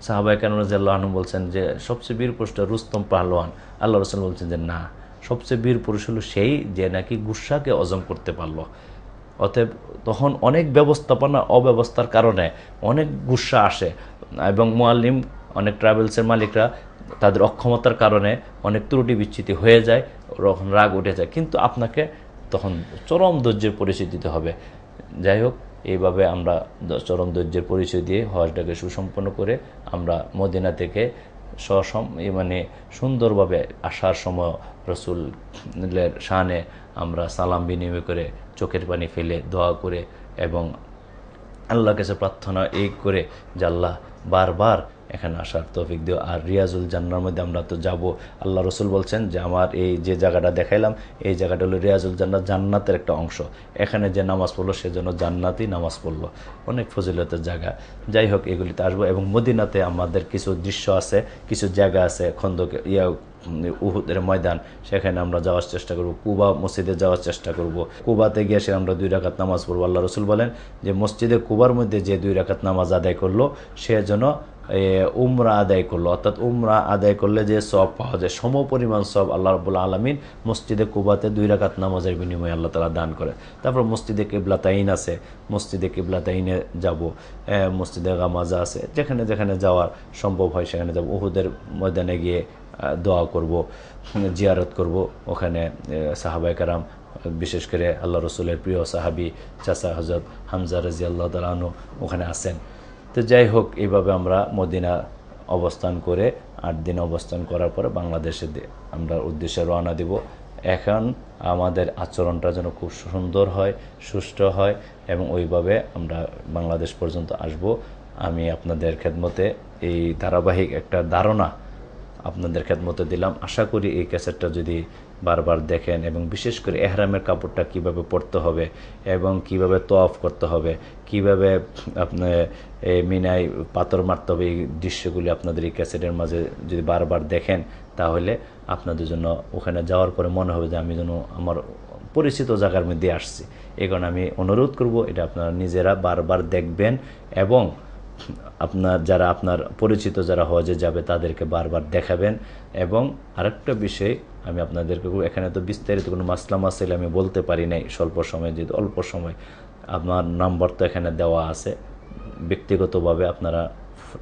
সাহাবায়ে কেরাম রাদিয়াল্লাহু আনহুম বলছেন যে সবচেয়ে বীর পুরুষটা রুস্তম পাহলোয়ান। আল্লাহ রসুল বলছেন যে না, সবচেয়ে বীর পুরুষ হলো সেই যে নাকি গুসাকে অজম করতে পারলো। অতএব তখন অনেক ব্যবস্থাপনা অব্যবস্থার কারণে অনেক গুসা আসে, এবং মুআল্লিম, অনেক ট্রাভেলসের মালিকরা তাদের অক্ষমতার কারণে অনেক ত্রুটি বিচ্যুতি হয়ে যায়, তখন রাগ উঠে যায়, কিন্তু আপনাকে তখন চরম ধৈর্যের পরিচয় দিতে হবে। যাই হোক, এইভাবে আমরা চরম ধৈর্যের পরিচয় দিয়ে হজটাকে সুসম্পন্ন করে আমরা মদিনা থেকে মানে সুন্দরভাবে আসার সময় রসুলের শানে আমরা সালাম বিনিময় করে, চোখের পানি ফেলে দোয়া করে এবং আল্লাহর কাছে প্রার্থনা এই করে যে আল্লাহ বারবার এখানে আসার তৌফিক দিও। আর রিয়াজুল জান্নার মধ্যে আমরা তো যাব। আল্লাহ রসুল বলছেন যে আমার এই যে জায়গাটা দেখাইলাম, এই জায়গাটা হলো রিয়াজুল জান্নাত, জান্নাতের একটা অংশ। এখানে যে নামাজ পড়লো সেজন্য জান্নাতি নামাজ পড়লো, অনেক ফজিলতের জায়গা। যাই হোক, এগুলিতে আসবো। এবং মদিনাতে আমাদের কিছু দৃশ্য আছে, কিছু জায়গা আছে, খন্দক উহুদের ময়দান, সেখানে আমরা যাওয়ার চেষ্টা করব। কুবা মসজিদে যাওয়ার চেষ্টা করব। কুবাতে গিয়ে সে আমরা 2 রাকাত নামাজ পড়বো। আল্লাহ রসুল বলেন যে মসজিদে কুবার মধ্যে যে 2 রাকাত নামাজ আদায় করলো সে যেন উমরা আদায় করলো, অর্থাৎ উমরা আদায় করলে যে সব পাওয়া যায় সমপরিমাণ সব আল্লাহ রাব্বুল আলামিন মসজিদে কুবাতে 2 রাকাত নামাজের বিনিময়ে আল্লাহ তাআলা দান করে। তারপর মসজিদে কিবলাতাইন আছে, মসজিদে কিবলাতাইনে যাব, মসজিদে গামাজা আছে, যেখানে যেখানে যাওয়ার সম্ভব হয় সেখানে যাব। উহুদের ময়দানে গিয়ে দোয়া করব, জিয়ারত করব। ওখানে সাহাবায়ে কেরাম, বিশেষ করে আল্লাহ রসুলের প্রিয় সাহাবী চাচা হযরত হামজা রাদিয়াল্লাহু তাআলা আনহু ওখানে আছেন। তো যাই হোক, এইভাবে আমরা মদিনা অবস্থান করে 8 দিন অবস্থান করার পরে বাংলাদেশে আমরা উদ্দেশ্যে রওনা দিব। এখন আমাদের আচরণটা যেন খুব সুন্দর হয়, সুষ্ঠু হয়, এবং ওইভাবে আমরা বাংলাদেশ পর্যন্ত আসব। আমি আপনাদের খেদমতে এই ধারাবাহিক একটা ধারণা আপনাদের খেদমতে দিলাম। আশা করি এই ক্যাসেটটা যদি বারবার দেখেন, এবং বিশেষ করে এহরামের কাপড়টা কিভাবে পরতে হবে এবং কিভাবে তওয়াফ করতে হবে, কিভাবে আপনি মিনায় পাথর মারতে হবে, এই দৃশ্যগুলি আপনাদের এই ক্যাসেটের মাঝে যদি বারবার দেখেন, তাহলে আপনাদের জন্য ওখানে যাওয়ার পরে মনে হবে যে আমি যেন আমার পরিচিত জায়গার মধ্যে আসছি। এই কারণে আমি অনুরোধ করব এটা আপনারা নিজেরা বারবার দেখবেন, এবং আপনার পরিচিত যারা হজে যাবে তাদেরকে বারবার দেখাবেন। এবং আরেকটা বিষয় আমি আপনাদেরকে, এখানে তো বিস্তারিত কোনো মাসলা মাসাইল আমি বলতে পারি নাই স্বল্প সময়, যেহেতু অল্প সময়, আপনার নাম্বার তো এখানে দেওয়া আছে, ব্যক্তিগতভাবে আপনারা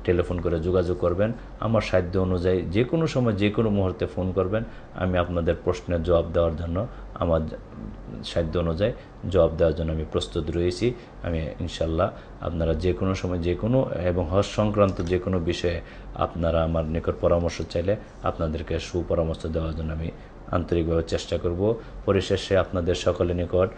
টেলিফোন করে যোগাযোগ করবেন। আমার সাধ্য অনুযায়ী যে কোনো সময় যে কোনো মুহূর্তে ফোন করবেন, আমি আপনাদের প্রশ্নের জবাব দেওয়ার জন্য, আমার সাধ্য অনুযায়ী জবাব দেওয়ার জন্য আমি প্রস্তুত রয়েছি। আমি ইনশাল্লাহ আপনারা যে কোনো সময় যে কোনো এবং হজ সংক্রান্ত যে কোনো বিষয়ে আপনারা আমার নিকট পরামর্শ চাইলে আপনাদেরকে সুপরামর্শ দেওয়ার জন্য আমি আন্তরিকভাবে চেষ্টা করব। পরিশেষে আপনাদের সকলের নিকট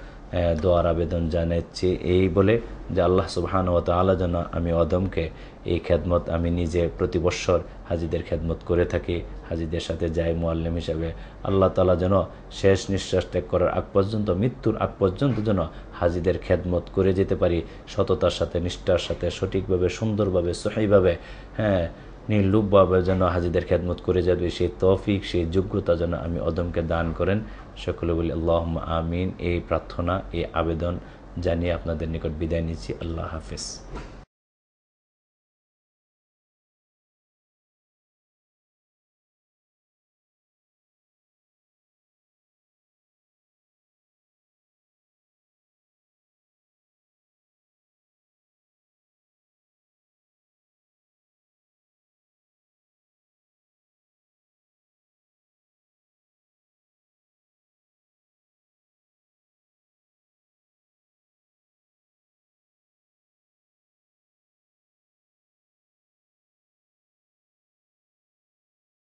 দোয়ার আবেদন জানাচ্ছি এই বলে যে আল্লাহ সুবহানাহু ওয়া তাআলা যেন আমি অদমকে এই খেদমত, আমি নিজে প্রতি বৎসর হাজিদের খেদমত করে থাকি, হাজিদের সাথে যাই মুআল্লিম হিসাবে, আল্লাহ তাআলা যেন শেষ নিঃশ্বাস ত্যাগ করার আগ পর্যন্ত, মৃত্যুর আগ পর্যন্ত যেন হাজিদের খেদমত করে যেতে পারি সততার সাথে, নিষ্ঠার সাথে, সঠিকভাবে, সুন্দরভাবে, সহিভাবে, নির্লুপভাবে যেন হাজিদের খেদমত করে যাবে, সেই তৌফিক, সেই যোগ্যতা যেন আমি অদমকে দান করেন। সকলে বলি আল্লাহুম্মা আমিন। এই প্রার্থনা, এই আবেদন জানিয়ে আপনাদের নিকট বিদায় নিচ্ছি। আল্লাহ হাফেজ।